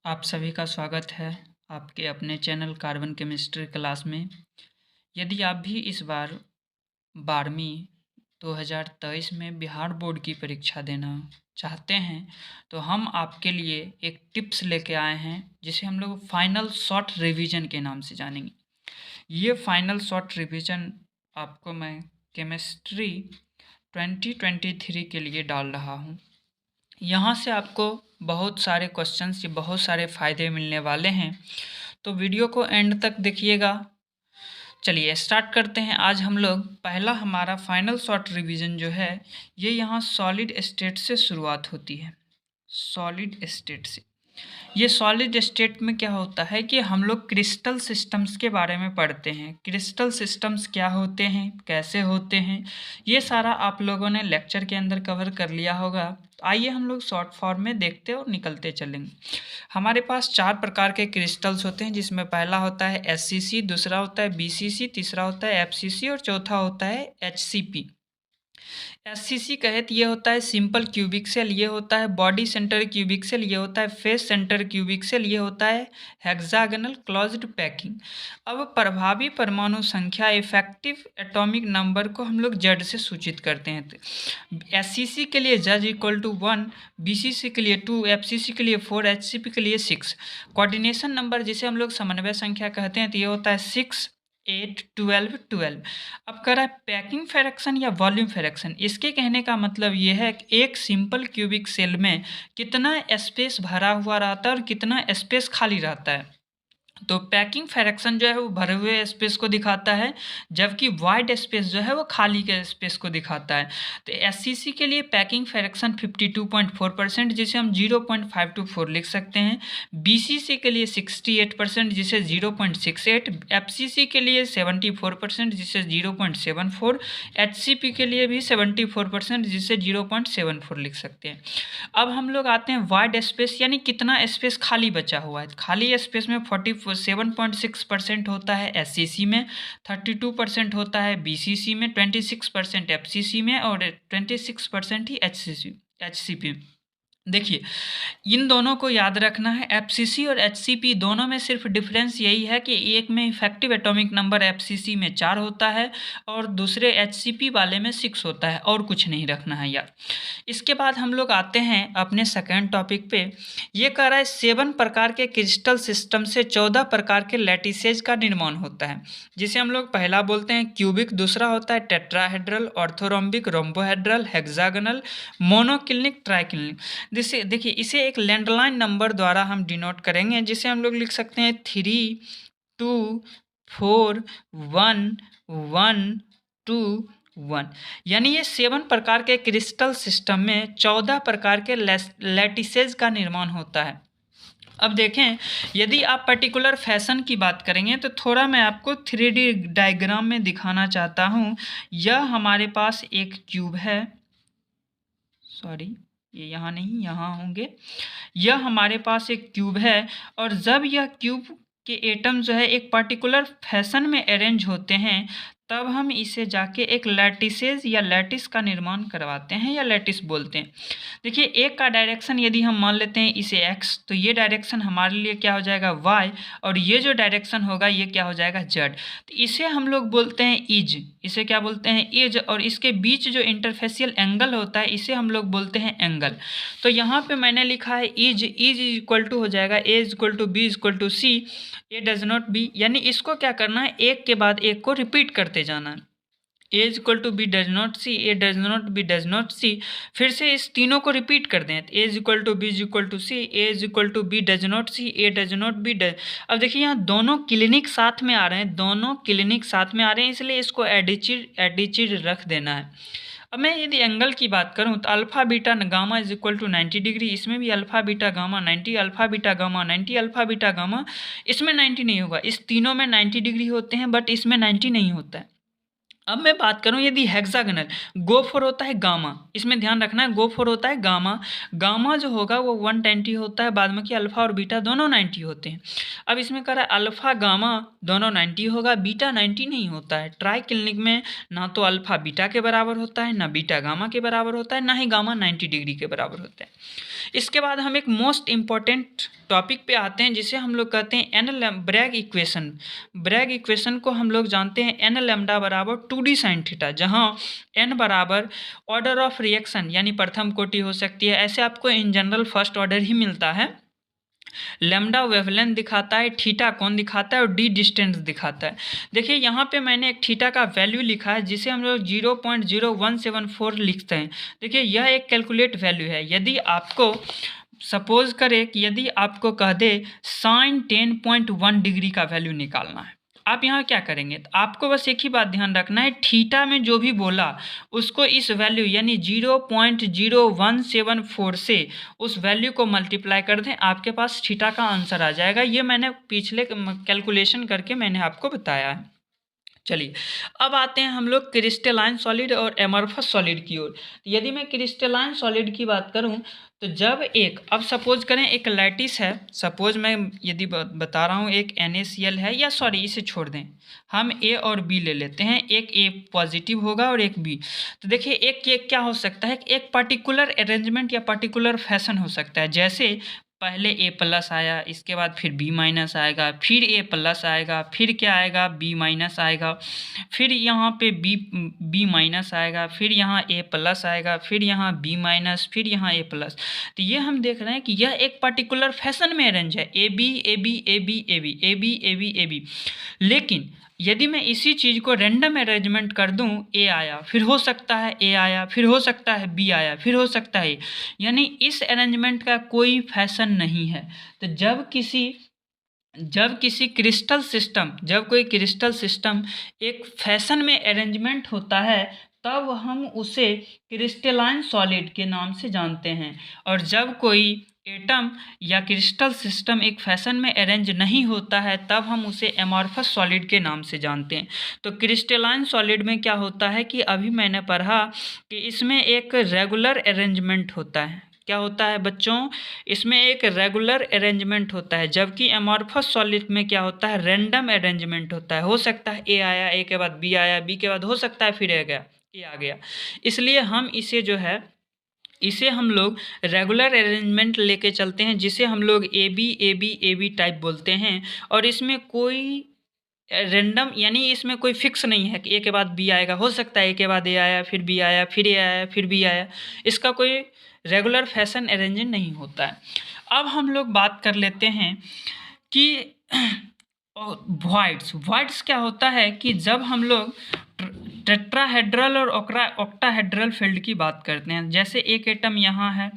आप सभी का स्वागत है आपके अपने चैनल कार्बन केमिस्ट्री क्लास में। यदि आप भी इस बार 12वीं 2023 में बिहार बोर्ड की परीक्षा देना चाहते हैं तो हम आपके लिए एक टिप्स लेके आए हैं जिसे हम लोग फाइनल शॉर्ट रिवीजन के नाम से जानेंगे। ये फाइनल शॉर्ट रिवीजन आपको मैं केमिस्ट्री 2023 के लिए डाल रहा हूँ। यहाँ से आपको बहुत सारे क्वेश्चंस या बहुत सारे फ़ायदे मिलने वाले हैं, तो वीडियो को एंड तक देखिएगा। चलिए स्टार्ट करते हैं। आज हम लोग पहला हमारा फाइनल शॉर्ट रिवीजन जो है ये यहाँ सॉलिड स्टेट से शुरुआत होती है। सॉलिड स्टेट से ये सॉलिड स्टेट में क्या होता है कि हम लोग क्रिस्टल सिस्टम्स के बारे में पढ़ते हैं। क्रिस्टल सिस्टम्स क्या होते हैं, कैसे होते हैं, ये सारा आप लोगों ने लेक्चर के अंदर कवर कर लिया होगा। तो आइए हम लोग शॉर्ट फॉर्म में देखते और निकलते चलेंगे। हमारे पास 4 प्रकार के क्रिस्टल्स होते हैं, जिसमें पहला होता है SCC, दूसरा होता है BCC, तीसरा होता है FCC और चौथा होता है HCP। SCC कहे तो ये होता है सिंपल क्यूबिक सेल, ये होता है बॉडी सेंटर क्यूबिक सेल, ये होता है फेस सेंटर क्यूबिक सेल, ये होता है हेक्सागोनल क्लोज्ड पैकिंग। अब प्रभावी परमाणु संख्या इफेक्टिव एटॉमिक नंबर को हम लोग जेड से सूचित करते हैं। तो SCC के लिए Z इक्वल टू 1, BCC के लिए 2, FCC के लिए 4, HCP के लिए 6। कोऑर्डिनेशन नंबर जिसे हम लोग समन्वय संख्या कहते हैं तो ये होता है 6, 8, 12, 12। अब कह रहा है पैकिंग फ्रैक्शन या वॉल्यूम फ्रैक्शन। इसके कहने का मतलब ये है कि एक सिंपल क्यूबिक सेल में कितना स्पेस भरा हुआ रहता है और कितना स्पेस खाली रहता है। तो पैकिंग फ्रैक्शन जो है वो भरे हुए स्पेस को दिखाता है, जबकि वाइड स्पेस जो है वो खाली के स्पेस को दिखाता है। तो SCC के लिए पैकिंग फ्रैक्शन 52.4%, जिसे हम 0.524 लिख सकते हैं। BCC के लिए 68%, जिसे 0.68। FCC के लिए 74%, जिसे 0.74। HCP के लिए भी 74%, जिसे 0.74 लिख सकते हैं। अब हम लोग आते हैं वाइड स्पेस, यानी कितना स्पेस खाली बचा हुआ है। खाली स्पेस में 47.6% होता है SCC में, 32% होता है BCC में, 26% FCC में और 26% ही HCP। देखिए इन दोनों को याद रखना है। FCC और HCP दोनों में सिर्फ डिफरेंस यही है कि एक में इफेक्टिव एटॉमिक नंबर FCC में 4 होता है और दूसरे HCP वाले में 6 होता है, और कुछ नहीं रखना है यार। इसके बाद हम लोग आते हैं अपने सेकेंड टॉपिक पे। ये कह रहा है 7 प्रकार के क्रिस्टल सिस्टम से 14 प्रकार के लैटिसेज का निर्माण होता है, जिसे हम लोग पहला बोलते हैं क्यूबिक, दूसरा होता है tetrahedral, orthorhombic, rhombohedral, hexagonal, monoclinic, triclinic. जिसे देखिए इसे एक लैंडलाइन नंबर द्वारा हम डिनोट करेंगे, जिसे हम लोग लिख सकते हैं 3, 2, 4, 1, 1, 2, 1। यानी ये 7 प्रकार के क्रिस्टल सिस्टम में 14 प्रकार के लैटिसेज का निर्माण होता है। अब देखें, यदि आप पर्टिकुलर फैशन की बात करेंगे तो थोड़ा मैं आपको 3D डायग्राम में दिखाना चाहता हूँ। यह हमारे पास एक क्यूब है, सॉरी ये यहाँ नहीं, यहाँ होंगे। यह हमारे पास एक क्यूब है, और जब यह क्यूब के एटम जो है एक पर्टिकुलर फैशन में अरेंज होते हैं, तब हम इसे जाके एक लैटिसेज या लैटिस का निर्माण करवाते हैं या लैटिस बोलते हैं। देखिए एक का डायरेक्शन यदि हम मान लेते हैं इसे x, तो ये डायरेक्शन हमारे लिए क्या हो जाएगा y, और ये जो डायरेक्शन होगा ये क्या हो जाएगा z। तो इसे हम लोग बोलते हैं इज, इसे क्या बोलते हैं इज, और इसके बीच जो इंटरफेसियल एंगल होता है इसे हम लोग बोलते हैं एंगल। तो यहाँ पे मैंने लिखा है इज इक्वल टू हो जाएगा a equal to b equal to c, A does not be. यानी इसको क्या करना है, एक के बाद एक को रिपीट करते जाना है। A equal to B does not C, A does not B does not C. फिर से इस तीनों को रिपीट कर दें। A equal to B equal to C, A equal to B does not C, A does not B does. अब देखिए यहाँ दोनों क्लिनिक साथ में आ रहे हैं, दोनों क्लिनिक साथ में आ रहे हैं, इसलिए इसको एडिचिड रख देना है। अब मैं यदि एंगल की बात करूं तो alpha beta gamma is equal to 90 डिग्री। इसमें भी alpha beta gamma 90, alpha beta gamma 90, alpha beta gamma. इसमें 90 नहीं होगा, इस तीनों में 90 डिग्री होते हैं, बट इसमें 90 नहीं होता है। अब मैं बात करूं यदि हेक्सागोनल, गो फॉर होता है गामा, इसमें ध्यान रखना है, गो फॉर होता है गामा, गामा जो होगा वो 120 होता है, बाद में कि अल्फा और बीटा दोनों 90 होते हैं। अब इसमें कह रहा है अल्फा गामा दोनों 90 होगा, बीटा 90 नहीं होता है। ट्राई क्लिनिक में ना तो अल्फा बीटा के बराबर होता है, ना बीटा गामा के बराबर होता है, ना ही गामा 90 डिग्री के बराबर होता है। इसके बाद हम एक मोस्ट इम्पॉर्टेंट टॉपिक पे आते हैं जिसे हम लोग कहते हैं n Bragg equation. Bragg equation को हम लोग जानते हैं एन लैम्डा बराबर 2d साइन थीटा, जहाँ एन बराबर ऑर्डर ऑफ रिएक्शन यानी प्रथम कोटि हो सकती है, ऐसे आपको इन जनरल फर्स्ट ऑर्डर ही मिलता है। लैम्डा वेवलेंथ दिखाता है, थीटा कोण दिखाता है और डी डिस्टेंस दिखाता है। देखिए यहाँ पे मैंने एक थीटा का वैल्यू लिखा है जिसे हम लोग 0.0174 लिखते हैं। देखिए यह एक कैलकुलेट वैल्यू है। यदि आपको सपोज करें कि यदि आपको कह दे साइन 10.1 डिग्री का वैल्यू निकालना है, आप यहाँ क्या करेंगे? तो आपको बस एक ही बात ध्यान रखना है, थीटा में जो भी बोला उसको इस वैल्यू यानी 0.0174 से उस वैल्यू को मल्टीप्लाई कर दें, आपके पास थीटा का आंसर आ जाएगा। ये मैंने पिछले कैलकुलेशन करके मैंने आपको बताया है। चलिए अब आते हैं हम लोग क्रिस्टलाइन सॉलिड और एमॉर्फस सॉलिड की ओर। यदि मैं क्रिस्टलाइन सॉलिड की बात करूं तो जब एक, अब सपोज करें एक लैटिस है, सपोज मैं यदि बता रहा हूं एक NaCl है, या सॉरी इसे छोड़ दें, हम A और B ले लेते हैं, एक A पॉजिटिव होगा और एक B। तो देखिए एक क्या हो सकता है, एक पर्टिकुलर अरेंजमेंट या पर्टिकुलर फैशन हो सकता है। जैसे पहले A+ आया, इसके बाद फिर B- आएगा, फिर A+ आएगा, फिर क्या आएगा B- आएगा, फिर यहाँ पे B- आएगा, फिर यहाँ A+ आएगा, फिर यहाँ B-, फिर यहाँ A+। तो ये हम देख रहे हैं कि यह एक पर्टिकुलर फैशन में अरेंज है, AB AB AB AB AB AB AB। लेकिन यदि मैं इसी चीज़ को रैंडम अरेंजमेंट कर दूं, A आया, फिर हो सकता है A आया, फिर हो सकता है B आया, फिर हो सकता है, यानी इस अरेंजमेंट का कोई फैशन नहीं है। तो जब किसी क्रिस्टल सिस्टम, जब कोई क्रिस्टल सिस्टम एक फैशन में अरेंजमेंट होता है, तब हम उसे क्रिस्टलाइन सॉलिड के नाम से जानते हैं। और जब कोई एटम या क्रिस्टल सिस्टम एक फैशन में अरेंज नहीं होता है, तब हम उसे एमॉर्फस सॉलिड के नाम से जानते हैं। तो क्रिस्टलाइन सॉलिड में क्या होता है कि अभी मैंने पढ़ा कि इसमें एक रेगुलर अरेंजमेंट होता है। क्या होता है बच्चों? इसमें एक रेगुलर अरेंजमेंट होता है, जबकि एमॉर्फस सॉलिड में क्या होता है, रैंडम अरेंजमेंट होता है। हो सकता है A आया, A के बाद B आया, B के बाद हो सकता है फिर A आ गया। इसलिए हम इसे जो है, इसे हम लोग रेगुलर अरेंजमेंट लेके चलते हैं, जिसे हम लोग AB टाइप बोलते हैं। और इसमें कोई रेंडम यानी इसमें कोई फिक्स नहीं है कि A के बाद B आएगा, हो सकता है A के बाद A आया, फिर B आया, फिर A आया, फिर B आया। इसका कोई रेगुलर फैशन अरेंजमेंट नहीं होता है। अब हम लोग बात कर लेते हैं कि वॉइड्स क्या होता है कि जब हम लोग टेट्राहेड्रल और ऑक्टाहेड्रल फील्ड की बात करते हैं, जैसे एक एटम यहाँ है,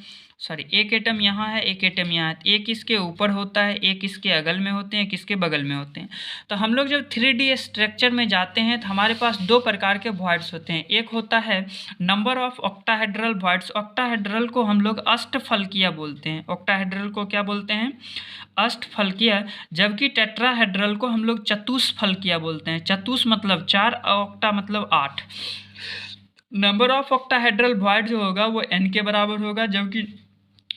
एक एटम यहाँ है, एक एटम यहाँ है, एक इसके ऊपर होता है, एक इसके अगल में होते हैं, एक इसके बगल में होते हैं। तो हम लोग जब 3D स्ट्रक्चर में जाते हैं तो हमारे पास दो प्रकार के वॉइड्स होते हैं। एक होता है number of octahedral voids, octahedral को हम लोग अष्टफलकीय बोलते हैं। ऑक्टाहेड्रल को क्या बोलते हैं? अष्टफलकीय। जबकि टेट्राहेड्रल को हम लोग चतुष्फलकीय बोलते हैं। चतुष मतलब 4, ऑक्टा मतलब 8। नंबर ऑफ ऑक्टाहेड्रल वॉइड जो होगा वो n के बराबर होगा, जबकि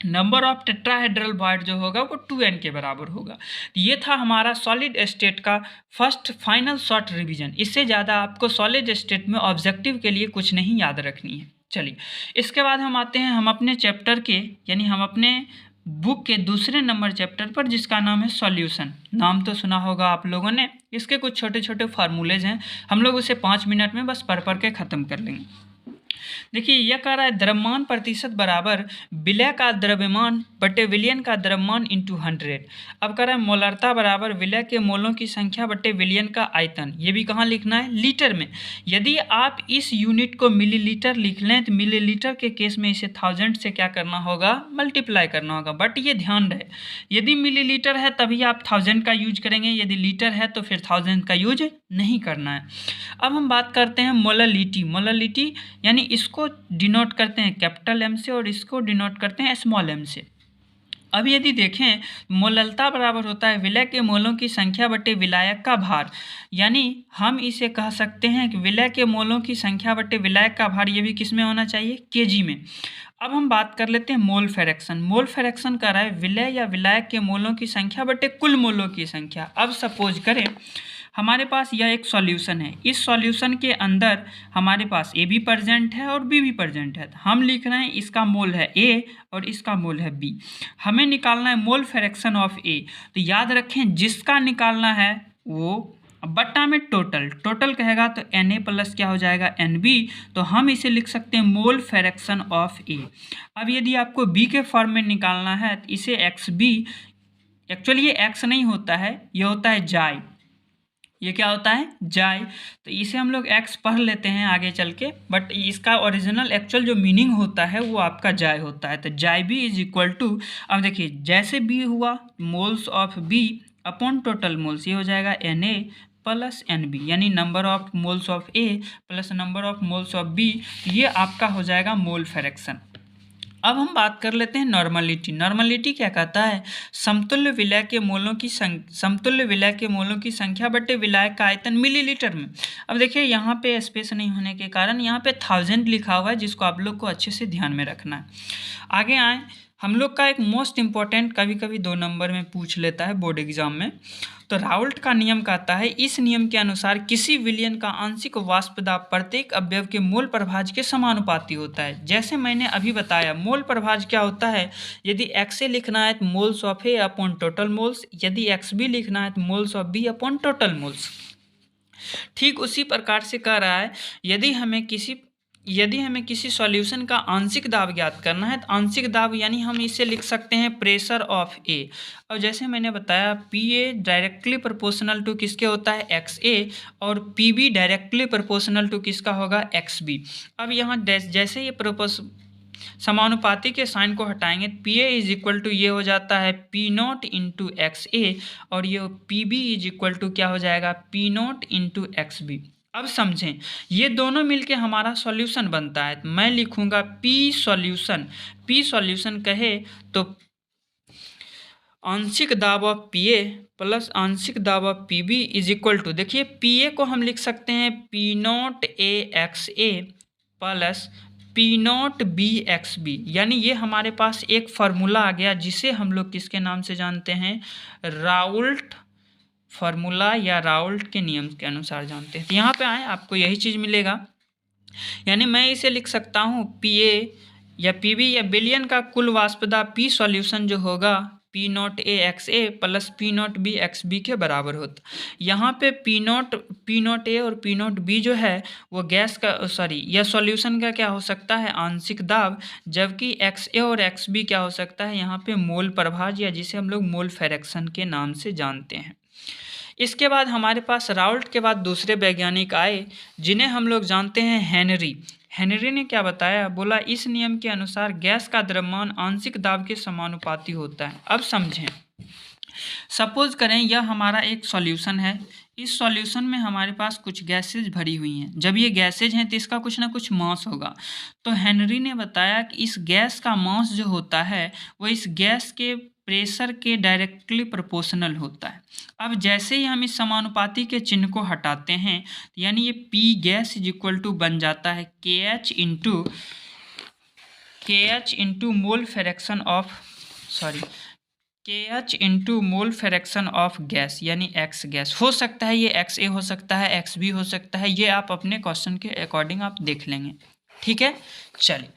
नंबर ऑफ टेट्राहेड्रल वॉइड जो होगा वो 2n के बराबर होगा। ये था हमारा सॉलिड स्टेट का फर्स्ट फाइनल शॉर्ट रिवीजन। इससे ज़्यादा आपको सॉलिड स्टेट में ऑब्जेक्टिव के लिए कुछ नहीं याद रखनी है। चलिए इसके बाद हम आते हैं हम अपने चैप्टर के, यानी हम अपने बुक के दूसरे नंबर चैप्टर पर, जिसका नाम है सॉल्यूशन। नाम तो सुना होगा आप लोगों ने। इसके कुछ छोटे छोटे फार्मूलेज हैं, हम लोग उसे 5 मिनट में बस पढ़ के ख़त्म कर लेंगे। देखिए यह कह रहा है द्रव्यमान प्रतिशत बराबर विलय का द्रव्यमान बटे विलयन का द्रव्यमान इंटू 100। अब कह रहा है मोलरता बराबर विलय के मोलों की संख्या बटे विलयन का आयतन। ये भी कहाँ लिखना है? लीटर में। यदि आप इस यूनिट को मिलीलीटर लिख लें तो मिलीलीटर के केस में इसे 1000 से क्या करना होगा? मल्टीप्लाई करना होगा। बट ये ध्यान रहे, यदि मिलीलीटर है तभी आप 1000 का यूज करेंगे, यदि लीटर है तो फिर 1000 का यूज नहीं करना है। अब हम बात करते हैं मोललिटी। मोललिटी यानी इसको डिनोट करते हैं कैपिटल M से और इसको डिनोट करते हैं स्मॉल m से। अब यदि देखें मोललता बराबर होता है विलय के मोलों की संख्या बटे विलायक का भार, यानी हम इसे कह सकते हैं कि विलय के मोलों की संख्या बटे विलायक का भार, ये भी किस में होना चाहिए, केजी में। अब हम बात कर लेते हैं मोल फ्रैक्शन। मोल फ्रैक्शन कह रहा है विलय या विलायक के मोलों की संख्या बटे कुल मोलों की संख्या। अब सपोज करें हमारे पास यह एक सॉल्यूशन है, इस सॉल्यूशन के अंदर हमारे पास ए भी प्रेजेंट है और बी भी प्रेजेंट है। हम लिख रहे हैं इसका मोल है ए और इसका मोल है बी। हमें निकालना है मोल फ्रैक्शन ऑफ ए। तो याद रखें जिसका निकालना है वो बट्टा में टोटल कहेगा तो Na प्लस क्या हो जाएगा Nb। तो हम इसे लिख सकते हैं मोल फ्रैक्शन ऑफ ए। अब यदि आपको बी के फॉर्म में निकालना है तो इसे XB, एक्चुअली ये एक्स नहीं होता है, ये होता है जाई। ये क्या होता है, जाई। तो इसे हम लोग एक्स पढ़ लेते हैं आगे चल के, बट इसका ओरिजिनल एक्चुअल जो मीनिंग होता है वो आपका जाई होता है। तो जाई बी इज इक्वल टू, अब देखिए जैसे बी हुआ moles of B upon total moles, ये हो जाएगा Na प्लस Nb, यानी number of moles of A plus number of moles of B, ये आपका हो जाएगा मोल फ्रैक्शन। अब हम बात कर लेते हैं नॉर्मलिटी। नॉर्मलिटी क्या कहता है, समतुल्य विलय के मोलों की संख्या बटे विलायक का आयतन मिलीलीटर में। अब देखिए यहाँ पे स्पेस नहीं होने के कारण यहाँ पे 1000 लिखा हुआ है, जिसको आप लोग को अच्छे से ध्यान में रखना है। आगे आए, हम लोग का एक मोस्ट इम्पॉर्टेंट, कभी कभी 2 नंबर में पूछ लेता है बोर्ड एग्जाम में, तो राउल्ट का नियम कहता है इस नियम के अनुसार किसी विलयन का आंशिक वाष्प दाब प्रत्येक अवयव के मोल प्रभाज के समानुपाती होता है। जैसे मैंने अभी बताया मोल प्रभाज क्या होता है, यदि XA लिखना है तो moles of A upon total moles, यदि XB लिखना है तो moles of B upon total moles. ठीक उसी प्रकार से कह रहा है यदि हमें किसी सॉल्यूशन का आंशिक दाब ज्ञात करना है तो आंशिक दाब यानी हम इसे लिख सकते हैं प्रेशर ऑफ ए। और जैसे मैंने बताया PA डायरेक्टली प्रोपोर्शनल टू किसके होता है, XA, और PB डायरेक्टली प्रोपोर्शनल टू किसका होगा, XB। अब यहाँ जैसे ये समानुपाती के साइन को हटाएंगे तो PA इज इक्वल टू ये हो जाता है P0 इंटू XA, और ये PB इज इक्वल टू क्या हो जाएगा, P0 इंटू XB। अब समझें ये दोनों मिलके हमारा सॉल्यूशन बनता है। तो मैं लिखूंगा P सॉल्यूशन कहे तो आंशिक दाब ऑफ PA प्लस आंशिक दाब of PB is equal to, देखिए PA को हम लिख सकते हैं P0 AXA plus P0 BXB, यानी ये हमारे पास एक फार्मूला आ गया जिसे हम लोग किसके नाम से जानते हैं, राउल्ट फार्मूला या राउल्ट के नियम के अनुसार जानते हैं। तो यहाँ पे आए आपको यही चीज़ मिलेगा, यानी मैं इसे लिख सकता हूँ PA या PB या बिलियन का कुल वाष्प दाब P सॉल्यूशन जो होगा P0 AXA plus P0 BXB के बराबर होता। यहाँ पे P0 A और P0 B जो है वो गैस का या सॉल्यूशन का क्या हो सकता है, आंशिक दाब, जबकि XA और XB क्या हो सकता है यहाँ पे मोल प्रभाज, या जिसे हम लोग मोल फ्रैक्शन के नाम से जानते हैं। इसके बाद हमारे पास राउल्ट के बाद दूसरे वैज्ञानिक आए जिन्हें हम लोग जानते हैं हेनरी ने क्या बताया, बोला इस नियम के अनुसार गैस का द्रव्यमान आंशिक दाब के समानुपाती होता है। अब समझें, सपोज करें यह हमारा एक सॉल्यूशन है, इस सॉल्यूशन में हमारे पास कुछ गैसेज भरी हुई हैं। जब ये गैसेज हैं तो इसका कुछ ना कुछ मास होगा। तो हेनरी ने बताया कि इस गैस का मास जो होता है वो इस गैस के प्रेशर के डायरेक्टली प्रोपोर्शनल होता है। अब जैसे ही हम इस समानुपाती के चिन्ह को हटाते हैं यानी ये P gas is equal to बन जाता है KH into mole fraction of gas, यानी X गैस। हो सकता है ये XA हो सकता है, XB हो सकता है, ये आप अपने क्वेश्चन के अकॉर्डिंग आप देख लेंगे। ठीक है, चलिए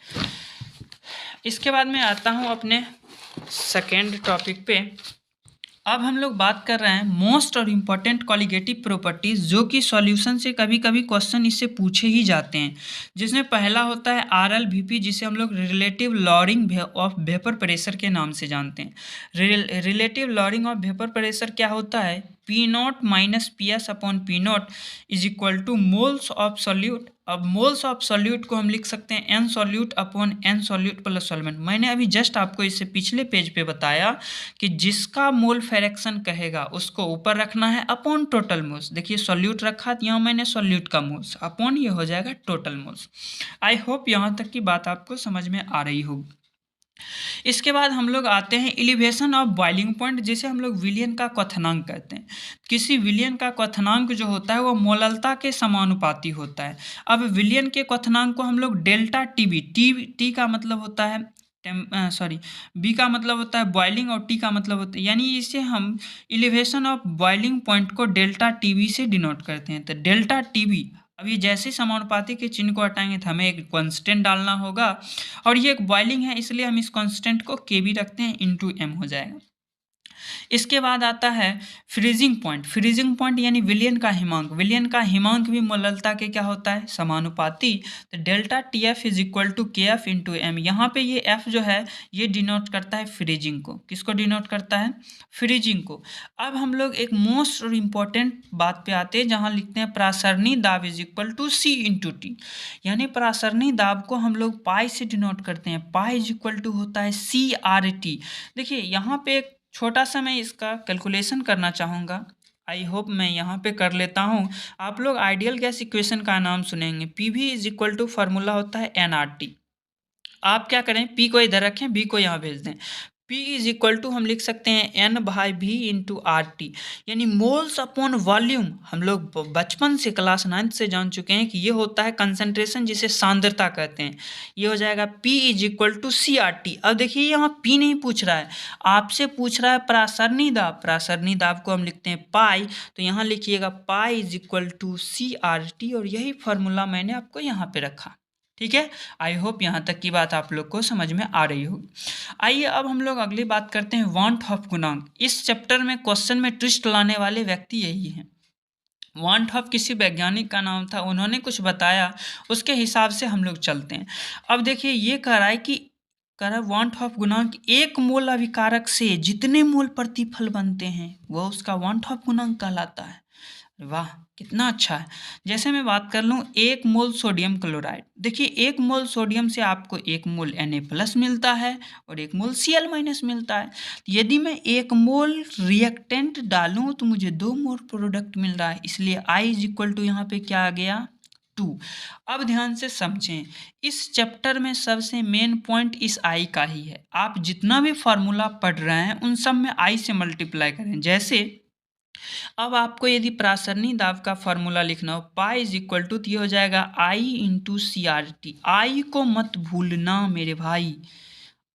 इसके बाद मैं आता हूँ अपने सेकेंड टॉपिक पे। अब हम लोग बात कर रहे हैं मोस्ट और इम्पॉर्टेंट कॉलिगेटिव प्रॉपर्टीज, जो कि सॉल्यूशन से कभी कभी क्वेश्चन इससे पूछे ही जाते हैं, जिसमें पहला होता है RLVP, जिसे हम लोग relative lowering of vapour pressure के नाम से जानते हैं। Relative lowering of vapour pressure क्या होता है, P0 minus PS upon P0 is equal two moles of solute. अब मोल्स ऑफ सॉल्यूट को हम लिख सकते हैं N solute upon N solute plus solvent. मैंने अभी जस्ट आपको इससे पिछले पेज पे बताया कि जिसका मोल फ्रैक्शन कहेगा उसको ऊपर रखना है अपॉन टोटल मोल्स। देखिए सॉल्यूट रखा तो यहाँ मैंने सॉल्यूट का मोल्स अपॉन ये हो जाएगा टोटल मोल्स। आई होप यहाँ तक की बात आपको समझ में आ रही होगी। इसके बाद हम लोग आते हैं एलिवेशन ऑफ बॉइलिंग पॉइंट, जिसे हम लोग विलयन का क्वथनांक कहते हैं। किसी विलयन का क्वथनांक जो होता है वो मोललता के समानुपाती होता है। अब विलयन के क्वथनांक को हम लोग डेल्टा टीबी, टी का मतलब होता है बी का मतलब होता है बॉइलिंग और टी का मतलब होता है, यानी इसे हम एलिवेशन ऑफ बॉइलिंग पॉइंट को डेल्टा टीबी से डिनोट करते हैं। तो डेल्टा टीबी, अब ये जैसे ही समानुपाती के चिन्ह को हटाएंगे तो हमें एक कांस्टेंट डालना होगा, और ये एक बॉइलिंग है इसलिए हम इस कांस्टेंट को के भी रखते हैं, इंटू एम हो जाएगा। इसके बाद आता है फ्रीजिंग पॉइंट। फ्रीजिंग पॉइंट यानी विलयन का हिमांक। विलयन का हिमांक भी मोललता के क्या होता है, समानुपाती। तो delta T f is equal to K f into m. यहाँ पे ये एफ जो है ये डिनोट करता है फ्रीजिंग को। किसको डिनोट करता है, फ्रीजिंग को। अब हम लोग एक मोस्ट और इम्पॉर्टेंट बात पे आते हैं जहाँ लिखते हैं प्रासरणी दाब is equal to C into T. यानी प्रासरणी दाब को हम लोग पाई से डिनोट करते हैं। पाई इज इक्वल टू होता है सी आर टी। देखिए यहाँ पे एक छोटा सा मैं इसका कैलकुलेशन करना चाहूँगा। आई होप मैं यहाँ पे कर लेता हूँ। आप लोग आइडियल गैस इक्वेशन का नाम सुनेंगे। P V is equal to formula होता है एन आर टी। आप क्या करें, पी को इधर रखें, बी को यहाँ भेज दें। P इज इक्वल टू हम लिख सकते हैं N by V into R T, यानी मोल्स अपॉन वॉल्यूम। हम लोग बचपन से क्लास 9th से जान चुके हैं कि ये होता है कंसंट्रेशन, जिसे सांद्रता कहते हैं। ये हो जाएगा P is equal to C R T. अब देखिए यहाँ P नहीं पूछ रहा है, आपसे पूछ रहा है प्रासरणी दाब। प्रासरणी दाब को हम लिखते हैं पाई, तो यहाँ लिखिएगा pi is equal to C R T, और यही फार्मूला मैंने आपको यहाँ पे रखा। ठीक है, आई होप यहाँ तक की बात आप लोग को समझ में आ रही होगी। आइए अब हम लोग अगली बात करते हैं वांट ऑफ गुणांक। इस चैप्टर में क्वेश्चन में ट्विस्ट लाने वाले व्यक्ति यही हैं। वांट ऑफ किसी वैज्ञानिक का नाम था, उन्होंने कुछ बताया, उसके हिसाब से हम लोग चलते हैं। अब देखिए ये कह रहा है कि वांट ऑफ गुणांक एक मोल अभिकारक से जितने मोल प्रतिफल बनते हैं वह उसका वांट ऑफ गुणांक कहलाता है। वाह कितना अच्छा है। जैसे मैं बात कर लूँ 1 मोल सोडियम क्लोराइड। देखिए 1 मोल सोडियम से आपको 1 मोल Na+ मिलता है और 1 मोल Cl- मिलता है। यदि मैं 1 मोल रिएक्टेंट डालूँ तो मुझे 2 मोल प्रोडक्ट मिल रहा है, इसलिए I इज इक्वल टू यहाँ पे क्या आ गया 2। अब ध्यान से समझें, इस चैप्टर में सबसे मेन पॉइंट इस I का ही है। आप जितना भी फार्मूला पढ़ रहे हैं उन सब में I से मल्टीप्लाई करें। जैसे अब आपको यदि प्रासरणी दाब का फॉर्मूला लिखना हो, पाई इज इक्वल टू ये हो जाएगा आई इंटू सी आर टी। आई को मत भूलना मेरे भाई,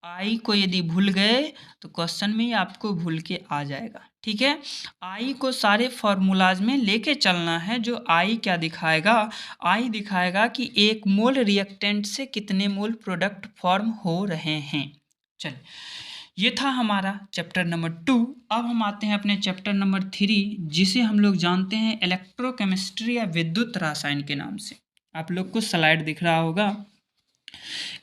आई को यदि भूल गए तो क्वेश्चन में ही आपको भूल के आ जाएगा। ठीक है, आई को सारे फॉर्मूलाज में लेके चलना है। जो आई क्या दिखाएगा, आई दिखाएगा कि 1 मोल रिएक्टेंट से कितने मोल प्रोडक्ट फॉर्म हो रहे हैं। चलिए, ये था हमारा चैप्टर नंबर 2। अब हम आते हैं अपने चैप्टर नंबर 3, जिसे हम लोग जानते हैं इलेक्ट्रोकेमिस्ट्री या विद्युत रसायन के नाम से। आप लोग को स्लाइड दिख रहा होगा।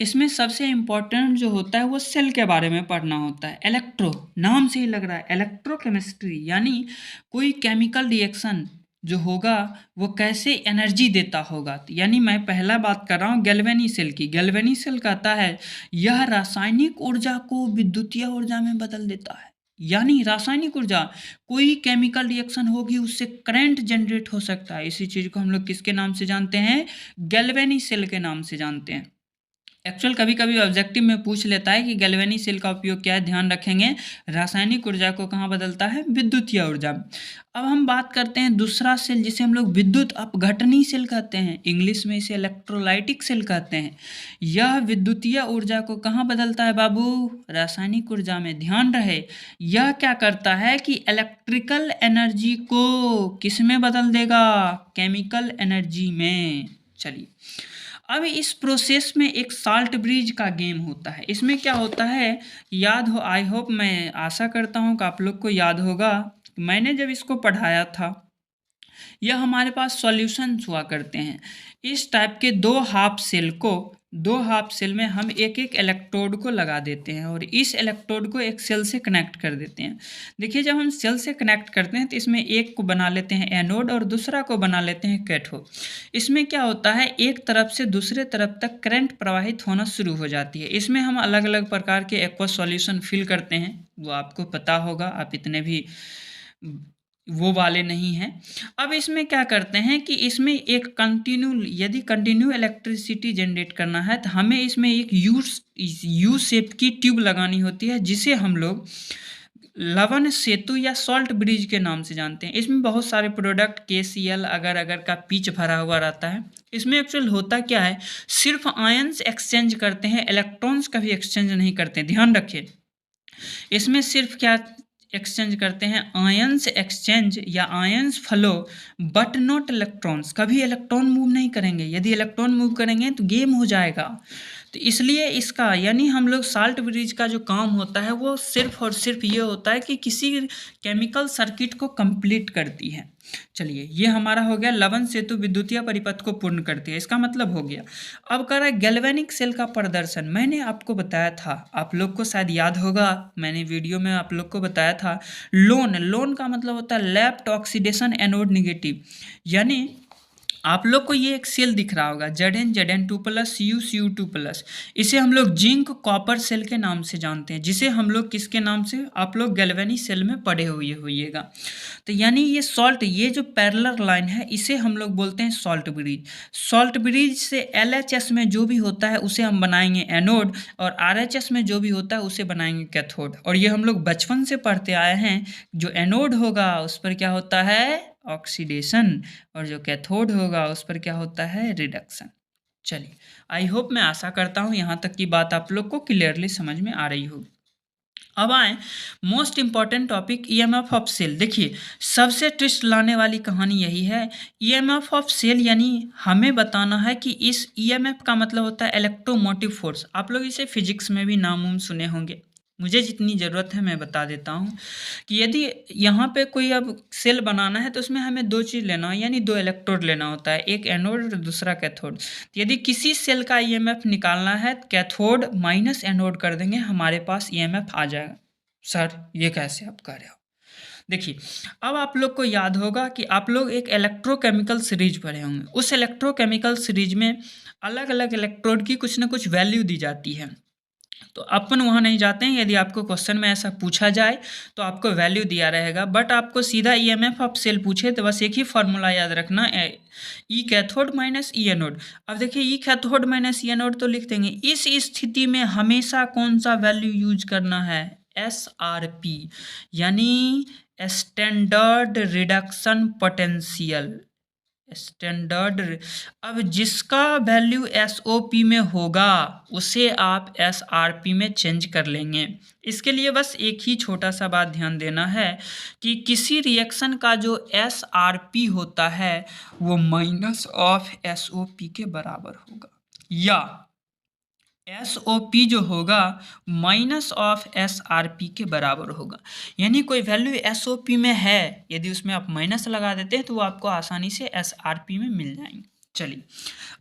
इसमें सबसे इम्पोर्टेंट जो होता है वो सेल के बारे में पढ़ना होता है। इलेक्ट्रो नाम से ही लग रहा है, इलेक्ट्रोकेमिस्ट्री यानी कोई केमिकल रिएक्शन जो होगा वो कैसे एनर्जी देता होगा। यानी मैं पहला बात कर रहा हूँ गैल्वेनी सेल की। गैल्वेनी सेल कहता है यह रासायनिक ऊर्जा को विद्युतीय ऊर्जा में बदल देता है। यानी रासायनिक ऊर्जा, कोई केमिकल रिएक्शन होगी उससे करंट जनरेट हो सकता है। इसी चीज़ को हम लोग किसके नाम से जानते हैं, गैल्वेनी सेल के नाम से जानते हैं। एक्चुअल कभी कभी ऑब्जेक्टिव में पूछ लेता है कि गैल्वेनी सेल का उपयोग क्या है, ध्यान रखेंगे रासायनिक ऊर्जा को कहाँ बदलता है, विद्युतीय ऊर्जा। अब हम बात करते हैं दूसरा सेल जिसे हम लोग विद्युत अपघटनी सेल कहते हैं, इंग्लिश में इसे इलेक्ट्रोलाइटिक सेल कहते हैं। यह विद्युतीय ऊर्जा को कहाँ बदलता है बाबू, रासायनिक ऊर्जा में। ध्यान रहे यह क्या करता है कि इलेक्ट्रिकल एनर्जी को किस में बदल देगा, केमिकल एनर्जी में। चलिए, अब इस प्रोसेस में एक साल्ट ब्रिज का गेम होता है। इसमें क्या होता है याद हो, आई होप मैं आशा करता हूँ कि आप लोग को याद होगा। मैंने जब इसको पढ़ाया था, यह हमारे पास सॉल्यूशंस हुआ करते हैं। इस टाइप के दो हाफ सेल में हम एक एक इलेक्ट्रोड को लगा देते हैं और इस इलेक्ट्रोड को एक सेल से कनेक्ट कर देते हैं। देखिए जब हम सेल से कनेक्ट करते हैं तो इसमें एक को बना लेते हैं एनोड और दूसरा को बना लेते हैं कैथोड। इसमें क्या होता है, एक तरफ से दूसरे तरफ तक करंट प्रवाहित होना शुरू हो जाती है। इसमें हम अलग अलग प्रकार के एक्वा सॉल्यूशन फिल करते हैं, वो आपको पता होगा, आप इतने भी वो वाले नहीं हैं। अब इसमें क्या करते हैं कि इसमें एक यदि कंटिन्यू इलेक्ट्रिसिटी जनरेट करना है तो हमें इसमें एक यू शेप की ट्यूब लगानी होती है, जिसे हम लोग लवन सेतु या सॉल्ट ब्रिज के नाम से जानते हैं। इसमें बहुत सारे प्रोडक्ट KCl अगर अगर का पिच भरा हुआ रहता है। इसमें एक्चुअल होता क्या है, सिर्फ आयंस एक्सचेंज करते हैं, इलेक्ट्रॉन्स कभी एक्सचेंज नहीं करते, ध्यान रखिए। इसमें सिर्फ क्या एक्सचेंज करते हैं, आयंस एक्सचेंज या ions flow, but not electrons. कभी इलेक्ट्रॉन मूव नहीं करेंगे, यदि इलेक्ट्रॉन मूव करेंगे तो गेम हो जाएगा। तो इसलिए इसका यानी हम लोग साल्ट ब्रिज का जो काम होता है वो सिर्फ और सिर्फ ये होता है कि किसी केमिकल सर्किट को कंप्लीट करती है। चलिए, ये हमारा हो गया लवन सेतु विद्युतीय परिपथ को पूर्ण करती है, इसका मतलब हो गया। अब कर रहा है गैल्वेनिक सेल का प्रदर्शन। मैंने आपको बताया था, आप लोग को शायद याद होगा, मैंने वीडियो में आप लोग को बताया था, लोन का मतलब होता है लेफ्ट ऑक्सीडेशन एनोड निगेटिव। यानी आप लोग को ये एक सेल दिख रहा होगा Zn2+ Cu2+, इसे हम लोग जिंक कॉपर सेल के नाम से जानते हैं, जिसे हम लोग किसके नाम से, आप लोग गैल्वेनिक सेल में पढ़े हुए होइएगा। तो यानी ये सॉल्ट, ये जो पैरेलल लाइन है इसे हम लोग बोलते हैं सॉल्ट ब्रिज। सॉल्ट ब्रिज से LHS में जो भी होता है उसे हम बनाएंगे एनोड, और RHS में जो भी होता है उसे बनाएंगे कैथोड। और ये हम लोग बचपन से पढ़ते आए हैं, जो एनोड होगा उस पर क्या होता है, ऑक्सीडेशन, और जो कैथोड होगा उस पर क्या होता है, रिडक्शन। चलिए, आई होप, मैं आशा करता हूँ यहाँ तक की बात आप लोग को क्लियरली समझ में आ रही होगी। अब आए most important topic, EMF of cell. देखिए, सबसे ट्विस्ट लाने वाली कहानी यही है, EMF ऑफ सेल, यानी हमें बताना है कि इस EMF का मतलब होता है इलेक्ट्रोमोटिव फोर्स। आप लोग इसे फिजिक्स में भी नाम सुने होंगे, मुझे जितनी ज़रूरत है मैं बता देता हूँ कि यदि यहाँ पे कोई अब सेल बनाना है तो उसमें हमें दो चीज़ लेना हो, यानी दो इलेक्ट्रोड लेना होता है, एक एनोड और दूसरा कैथोड। तो यदि किसी सेल का EMF निकालना है, कैथोड माइनस एनोड कर देंगे, हमारे पास EMF आ जाएगा। सर ये कैसे आप कह रहे हो? देखिए, अब आप लोग को याद होगा कि आप लोग एक इलेक्ट्रोकेमिकल सीरीज पढ़े होंगे। उस इलेक्ट्रोकेमिकल सीरीज में अलग अलग इलेक्ट्रोड की कुछ ना कुछ वैल्यू दी जाती है, तो अपन वहाँ नहीं जाते हैं। यदि आपको क्वेश्चन में ऐसा पूछा जाए तो आपको वैल्यू दिया रहेगा, बट आपको सीधा EMF ऑफ सेल पूछे तो बस एक ही फॉर्मूला याद रखना, E cathode minus E anode. अब देखिए, E cathode minus E anode तो लिख देंगे। इस स्थिति में हमेशा कौन सा वैल्यू यूज करना है, SRP, यानी स्टैंडर्ड रिडक्शन पोटेंशियल, स्टैंडर्ड। अब जिसका वैल्यू SOP में होगा उसे आप SRP में चेंज कर लेंगे। इसके लिए बस एक ही छोटा सा बात ध्यान देना है कि किसी रिएक्शन का जो SRP होता है वो माइनस ऑफ SOP के बराबर होगा, या SOP जो होगा माइनस ऑफ SRP के बराबर होगा। यानी कोई वैल्यू SOP में है, यदि उसमें आप माइनस लगा देते हैं तो वो आपको आसानी से SRP में मिल जाएंगे। चलिए,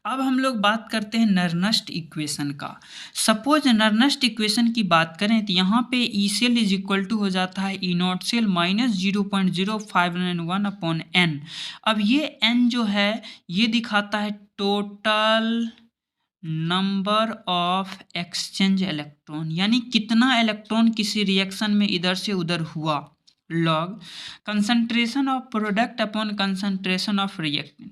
अब हम लोग बात करते हैं नर्नस्ट इक्वेशन का। सपोज नर्नस्ट इक्वेशन की बात करें तो यहाँ पे E cell is equal to हो जाता है E not cell minus 0.0591/n। अब ये n जो है ये दिखाता है total number of exchange electron, यानी कितना इलेक्ट्रॉन किसी रिएक्शन में इधर से उधर हुआ, log concentration of product upon concentration of reactant.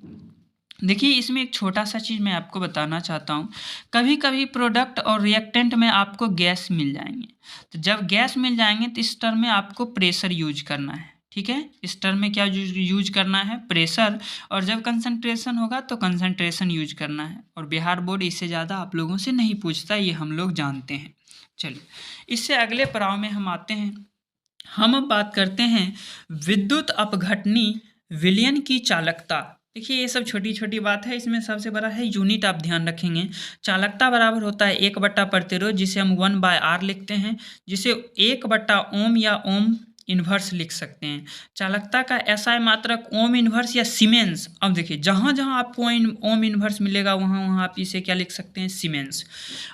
देखिए, इसमें एक छोटा सा चीज़ मैं आपको बताना चाहता हूँ। कभी कभी प्रोडक्ट और रिएक्टेंट में आपको गैस मिल जाएंगे, तो जब गैस मिल जाएंगे तो इस टर्म में आपको प्रेशर यूज करना है, ठीक है। इस टर्म में क्या यूज करना है, प्रेशर, और जब कंसंट्रेशन होगा तो कंसंट्रेशन यूज करना है। और बिहार बोर्ड इससे ज़्यादा आप लोगों से नहीं पूछता, ये हम लोग जानते हैं। चलिए, इससे अगले पड़ाव में हम आते हैं। हम अब बात करते हैं विद्युत अपघटनी विलयन की चालकता। देखिए, ये सब छोटी छोटी बात है, इसमें सबसे बड़ा है यूनिट, आप ध्यान रखेंगे। चालकता बराबर होता है 1 प्रतिरोध, जिसे हम 1/R लिखते हैं, जिसे 1/ओम या ओम इन्वर्स लिख सकते हैं। चालकता का SI मात्रक ओम इन्वर्स या सीमेंस। अब देखिए, जहाँ जहाँ आपको ओम इन्वर्स मिलेगा वहाँ वहाँ आप इसे क्या लिख सकते हैं, सीमेंस।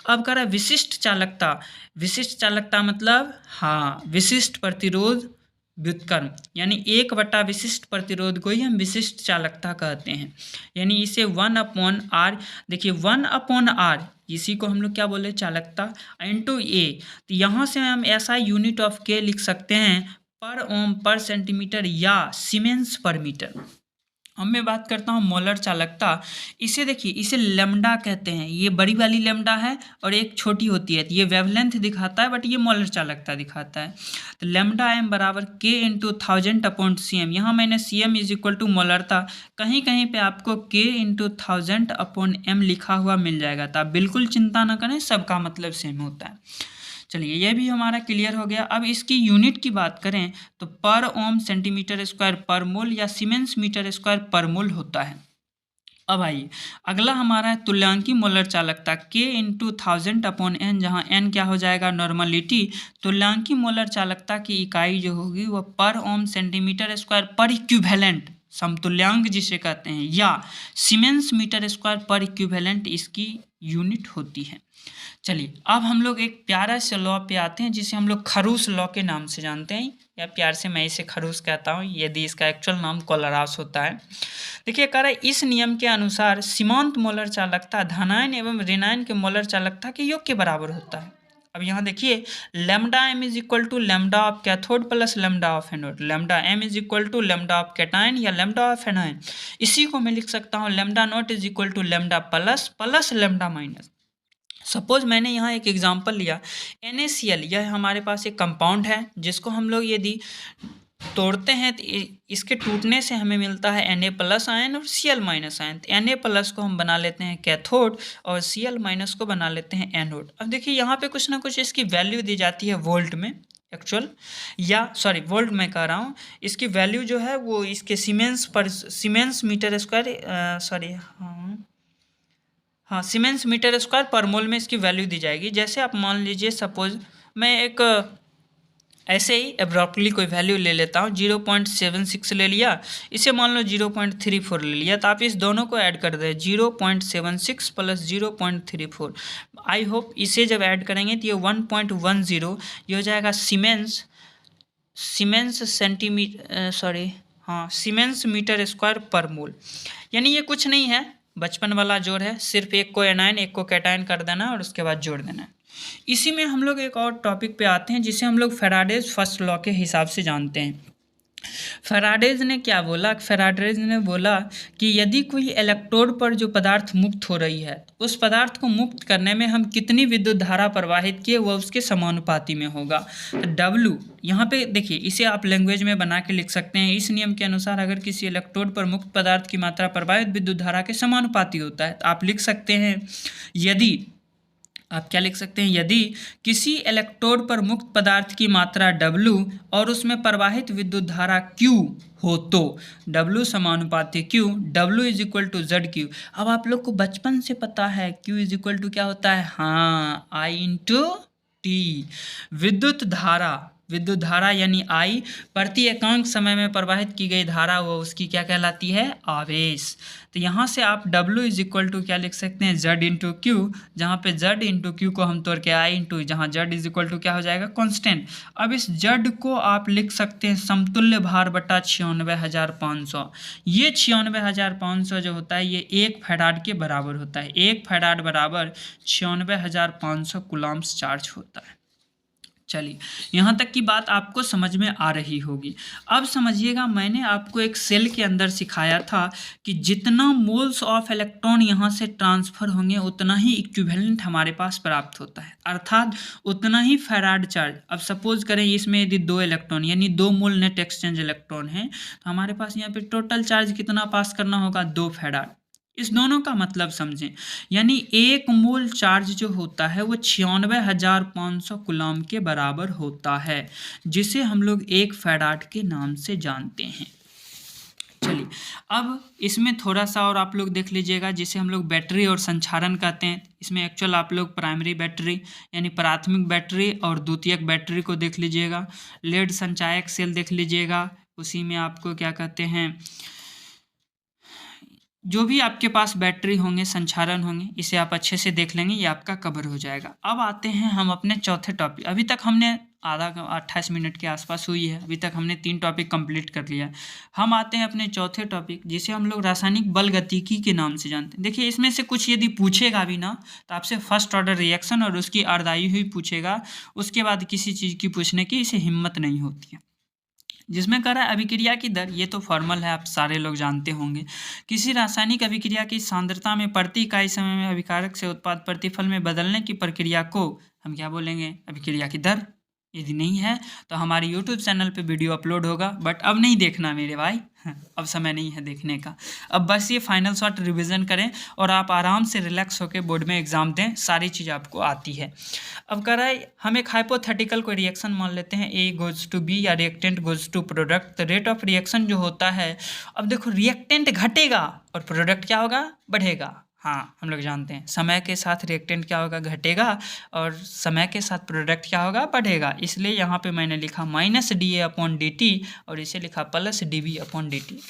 अब कह रहा है विशिष्ट चालकता। विशिष्ट चालकता मतलब, हाँ, विशिष्ट प्रतिरोध व्युत्क्रम, यानी 1 विशिष्ट प्रतिरोध को ही हम विशिष्ट चालकता कहते हैं। यानी इसे 1/R, देखिए 1/R, इसी को हम लोग क्या बोले, चालकता, इंटू A। तो यहाँ से हम SI यूनिट ऑफ K लिख सकते हैं पर ओम पर सेंटीमीटर या सीमेंस पर मीटर। अब मैं बात करता हूँ मोलर चालकता। इसे देखिए, इसे लेमडा कहते हैं। ये बड़ी वाली लेमडा है और एक छोटी होती है, तो ये वेवलेंथ दिखाता है बट ये मोलर चालकता दिखाता है। तो लेमडा एम बराबर के इंटू 1000/cm। यहाँ मैंने cm इज इक्वल टू मोलरता, कहीं कहीं पे आपको के इंटू 1000/m लिखा हुआ मिल जाएगा। तो आप बिल्कुल चिंता ना करें, सबका मतलब सेम होता है। चलिए, ये भी हमारा क्लियर हो गया। अब इसकी यूनिट की बात करें तो पर ओम सेंटीमीटर स्क्वायर पर मोल या सीमेंस मीटर स्क्वायर पर मोल होता है। अब आइए, अगला हमारा है तुल्यांकी मोलर चालकता K इंटू 1000/n, जहाँ n क्या हो जाएगा नॉर्मलिटी। तुल्यांकी मोलर चालकता की इकाई जो होगी वह पर ओम सेंटीमीटर स्क्वायर पर इक्विवेलेंट, समतुल्यांक जिसे कहते हैं, या सीमेंस मीटर स्क्वायर पर इक्विवेलेंट इसकी यूनिट होती है। चलिए, अब हम लोग एक प्यारा से लॉ पे आते हैं जिसे हम लोग खरूस लॉ के नाम से जानते हैं, या प्यार से मैं इसे खरूस कहता हूँ, यदि इसका एक्चुअल नाम कोलरास होता है। देखिए, कह रहा है इस नियम के अनुसार सीमांत मोलर चालकता धनायन एवं ऋणायन के मोलर चालकता के योग के बराबर होता है। अब यहाँ देखिए, lambda M is equal to lambda of cathode plus lambda of anode, lambda M is equal to lambda of cation या लेमडा ऑफ एनायन। इसी को मैं लिख सकता हूँ lambda not is equal to lambda plus plus lambda minus. Suppose मैंने यहाँ एक एग्जांपल लिया, NaCl, यह हमारे पास एक कंपाउंड है जिसको हम लोग यदि तोड़ते हैं तो इसके टूटने से हमें मिलता है Na+ आयन और Cl- आयन। तो Na+ को हम बना लेते हैं कैथोड और Cl- को बना लेते हैं एनोड। अब देखिए, यहाँ पे कुछ ना कुछ इसकी वैल्यू दी जाती है वोल्ट में एक्चुअल, या सॉरी वोल्ट में कह रहा हूँ। इसकी वैल्यू जो है वो इसके siemens metre square siemens metre square पर मोल में इसकी वैल्यू दी जाएगी। जैसे आप मान लीजिए, सपोज मैं एक ऐसे ही एब्रॉप्टली कोई वैल्यू ले लेता हूँ, 0.76 ले लिया, इसे मान लो 0.34 ले लिया, तो आप इस दोनों को ऐड कर दें, 0.76 प्लस 0.34। आई होप इसे जब ऐड करेंगे तो ये 1.10 ये हो जाएगा सीमेंस मीटर स्क्वायर पर मोल। यानी ये कुछ नहीं है, बचपन वाला जोड़ है, सिर्फ एक को एनायन एक को कैटायन कर देना और उसके बाद जोड़ देना। इसी में हम लोग एक और टॉपिक पे आते हैं जिसे हम लोग फैराडेज फर्स्ट लॉ के हिसाब से जानते हैं। फैराडेज ने क्या बोला? फैराडेज ने बोला कि यदि कोई इलेक्ट्रोड पर जो पदार्थ मुक्त हो रही है, उस पदार्थ को मुक्त करने में हम कितनी विद्युत धारा प्रवाहित किए वह उसके समानुपाती में होगा। तो W यहाँ पे देखिए, इसे आप लैंग्वेज में बना के लिख सकते हैं। इस नियम के अनुसार अगर किसी इलेक्ट्रोड पर मुक्त पदार्थ की मात्रा प्रवाहित विद्युत धारा के समानुपाती होता है, तो आप लिख सकते हैं यदि किसी इलेक्ट्रोड पर मुक्त पदार्थ की मात्रा W और उसमें प्रवाहित विद्युत धारा Q हो तो W समानुपाती Q, W is equal to ZQ। अब आप लोग को बचपन से पता है Q इज इक्वल टू क्या होता है, हाँ, I इंटू T। विद्युत धारा यानी I प्रति एकांक समय में प्रवाहित की गई धारा वो उसकी क्या कहलाती है, आवेश। तो यहाँ से आप W इज इक्वल टू क्या लिख सकते हैं, Z इंटू क्यू, जहाँ पे Z इंटू क्यू को हम तोड़ के I इंटू, जहाँ Z इज इक्वल टू क्या हो जाएगा, कांस्टेंट। अब इस Z को आप लिख सकते हैं समतुल्य भार बटा 96,500। ये 96,500 जो होता है ये 1 फैराड के बराबर होता है। 1 फैराड बराबर 96,500 कूलम्ब्स चार्ज होता है। चलिए, यहाँ तक की बात आपको समझ में आ रही होगी। अब समझिएगा, मैंने आपको एक सेल के अंदर सिखाया था कि जितना मोल्स ऑफ इलेक्ट्रॉन यहाँ से ट्रांसफ़र होंगे उतना ही इक्विवेलेंट हमारे पास प्राप्त होता है, अर्थात उतना ही फैराड चार्ज। अब सपोज करें इसमें यदि 2 इलेक्ट्रॉन यानी 2 मोल नेट एक्सचेंज इलेक्ट्रॉन हैं, तो हमारे पास यहाँ पे टोटल चार्ज कितना पास करना होगा, 2 फैराड। इस दोनों का मतलब समझें, यानी 1 मोल चार्ज जो होता है वो 96,500 कूलम्ब के बराबर होता है, जिसे हम लोग 1 फैराड के नाम से जानते हैं। चलिए, अब इसमें थोड़ा सा और आप लोग देख लीजिएगा, जिसे हम लोग बैटरी और संचारण कहते हैं। इसमें एक्चुअल आप लोग प्राइमरी बैटरी यानी प्राथमिक बैटरी और द्वितीयक बैटरी को देख लीजिएगा। लेड संचायक सेल देख लीजिएगा, उसी में आपको क्या कहते हैं, जो भी आपके पास बैटरी होंगे, संचारण होंगे, इसे आप अच्छे से देख लेंगे, ये आपका कवर हो जाएगा। अब आते हैं हम अपने चौथे टॉपिक। अभी तक हमने 28 मिनट के आसपास हुई है, अभी तक हमने 3 टॉपिक कंप्लीट कर लिया। हम आते हैं अपने चौथे टॉपिक, जिसे हम लोग रासायनिक बल गतिकी के नाम से जानते हैं। देखिए, इसमें से कुछ यदि पूछेगा भी ना, तो आपसे फर्स्ट ऑर्डर रिएक्शन और उसकी अर्धाई हुई पूछेगा, उसके बाद किसी चीज़ की पूछने की इसे हिम्मत नहीं होती है। जिसमें कह रहा है अभिक्रिया की दर, ये तो फॉर्मल है, आप सारे लोग जानते होंगे। किसी रासायनिक अभिक्रिया की सांद्रता में प्रति इकाई समय में अभिकारक से उत्पाद प्रतिफल में बदलने की प्रक्रिया को हम क्या बोलेंगे? अभिक्रिया की दर। यदि नहीं है तो हमारे यूट्यूब चैनल पे वीडियो अपलोड होगा, बट अब नहीं देखना मेरे भाई, अब समय नहीं है देखने का। अब बस ये फाइनल शॉट रिवीजन करें और आप आराम से रिलैक्स होकर बोर्ड में एग्जाम दें, सारी चीज़ आपको आती है। अब कह रहा है हम एक हाइपोथेटिकल कोई रिएक्शन मान लेते हैं, ए गोज टू बी या रिएक्टेंट गोज टू प्रोडक्ट। तो रेट ऑफ रिएक्शन जो होता है, अब देखो रिएक्टेंट घटेगा और प्रोडक्ट क्या होगा? बढ़ेगा। हाँ, हम लोग जानते हैं समय के साथ रिएक्टेंट क्या होगा? घटेगा, और समय के साथ प्रोडक्ट क्या होगा? बढ़ेगा। इसलिए यहाँ पे मैंने लिखा माइनस dA/dt और इसे लिखा प्लस dB/dt।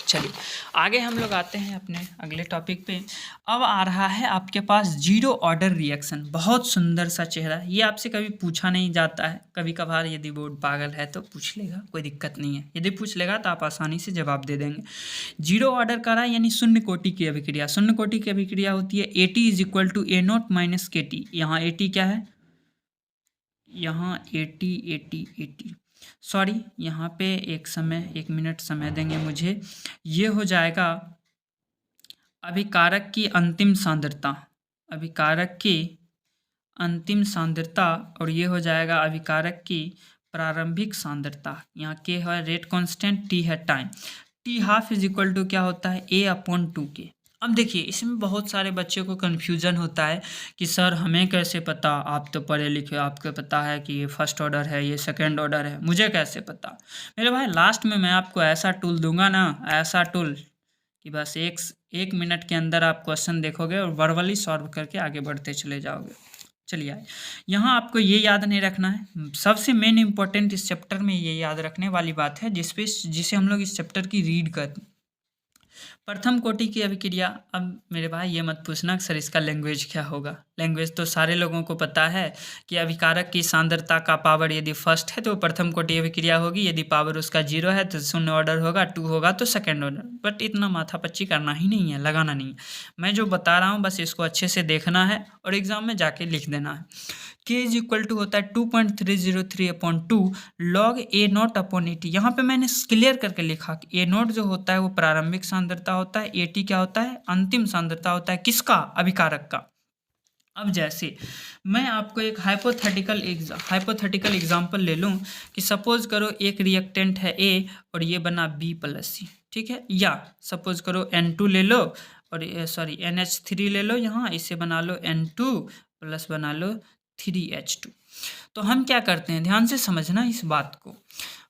चलिए आगे हम लोग आते हैं अपने अगले टॉपिक पे। अब आ रहा है आपके पास जीरो ऑर्डर रिएक्शन। बहुत सुंदर सा चेहरा है, ये आपसे कभी पूछा नहीं जाता है। कभी कभार यदि बोर्ड पागल है तो पूछ लेगा, कोई दिक्कत नहीं है। यदि पूछ लेगा तो आप आसानी से जवाब दे देंगे। जीरो ऑर्डर का रहा है यानी शून्य कोटि की अभिक्रिया। शून्य कोटि की अभिक्रिया होती है AT = A0 - KT। यहाँ AT क्या है? यहाँ AT सॉरी, यहाँ पे एक मिनट समय देंगे मुझे। ये हो जाएगा अभिकारक की अंतिम सांद्रता, अभिकारक की अंतिम सांद्रता, और ये हो जाएगा अभिकारक की प्रारंभिक सांद्रता। यहाँ के है रेट कांस्टेंट, टी है टाइम। T½ = क्या होता है? A/2K। अब देखिए इसमें बहुत सारे बच्चों को कन्फ्यूजन होता है कि सर हमें कैसे पता, आप तो पढ़े लिखे, आपको पता है कि ये फर्स्ट ऑर्डर है, ये सेकंड ऑर्डर है, मुझे कैसे पता? मेरे भाई लास्ट में मैं आपको ऐसा टूल दूंगा ना, ऐसा टूल कि बस एक मिनट के अंदर आप क्वेश्चन देखोगे और वर्बली सॉल्व करके आगे बढ़ते चले जाओगे। चलिए यहाँ आपको ये याद नहीं रखना है, सबसे मेन इंपॉर्टेंट इस चैप्टर में ये याद रखने वाली बात है जिसे हम लोग इस चैप्टर की रीड करते हैं। प्रथम कोटि की अभिक्रिया। अब मेरे भाई ये मत पूछना सर इसका लैंग्वेज क्या होगा। लैंग्वेज तो सारे लोगों को पता है कि अभिकारक की सांद्रता का पावर यदि फर्स्ट है तो प्रथम कोटि अभिक्रिया होगी, यदि पावर उसका 0 है तो शून्य ऑर्डर होगा, 2 होगा तो सेकंड ऑर्डर। बट इतना माथापच्ची करना ही नहीं है, लगाना नहीं है। मैं जो बता रहा हूँ बस इसको अच्छे से देखना है और एग्जाम में जाके लिख देना है। K = होता है 2.303/2 log A0/AT। यहाँ पे मैंने क्लियर करके लिखा कि A0 जो होता है वो प्रारंभिक सांद्रता होता है, AT क्या होता है? अंतिम सांद्रता होता है। किसका? अभिकारक का। अब जैसे मैं आपको एक हाइपोथेटिकल एग्जांपल ले लूँ कि सपोज करो एक रिएक्टेंट है A और ये बना B+C, ठीक है? या सपोज करो N2 ले लो और NH3 ले लो, यहाँ इसे बना लो N2 प्लस बना लो 3H2। तो हम क्या करते हैं, ध्यान से समझना इस बात को।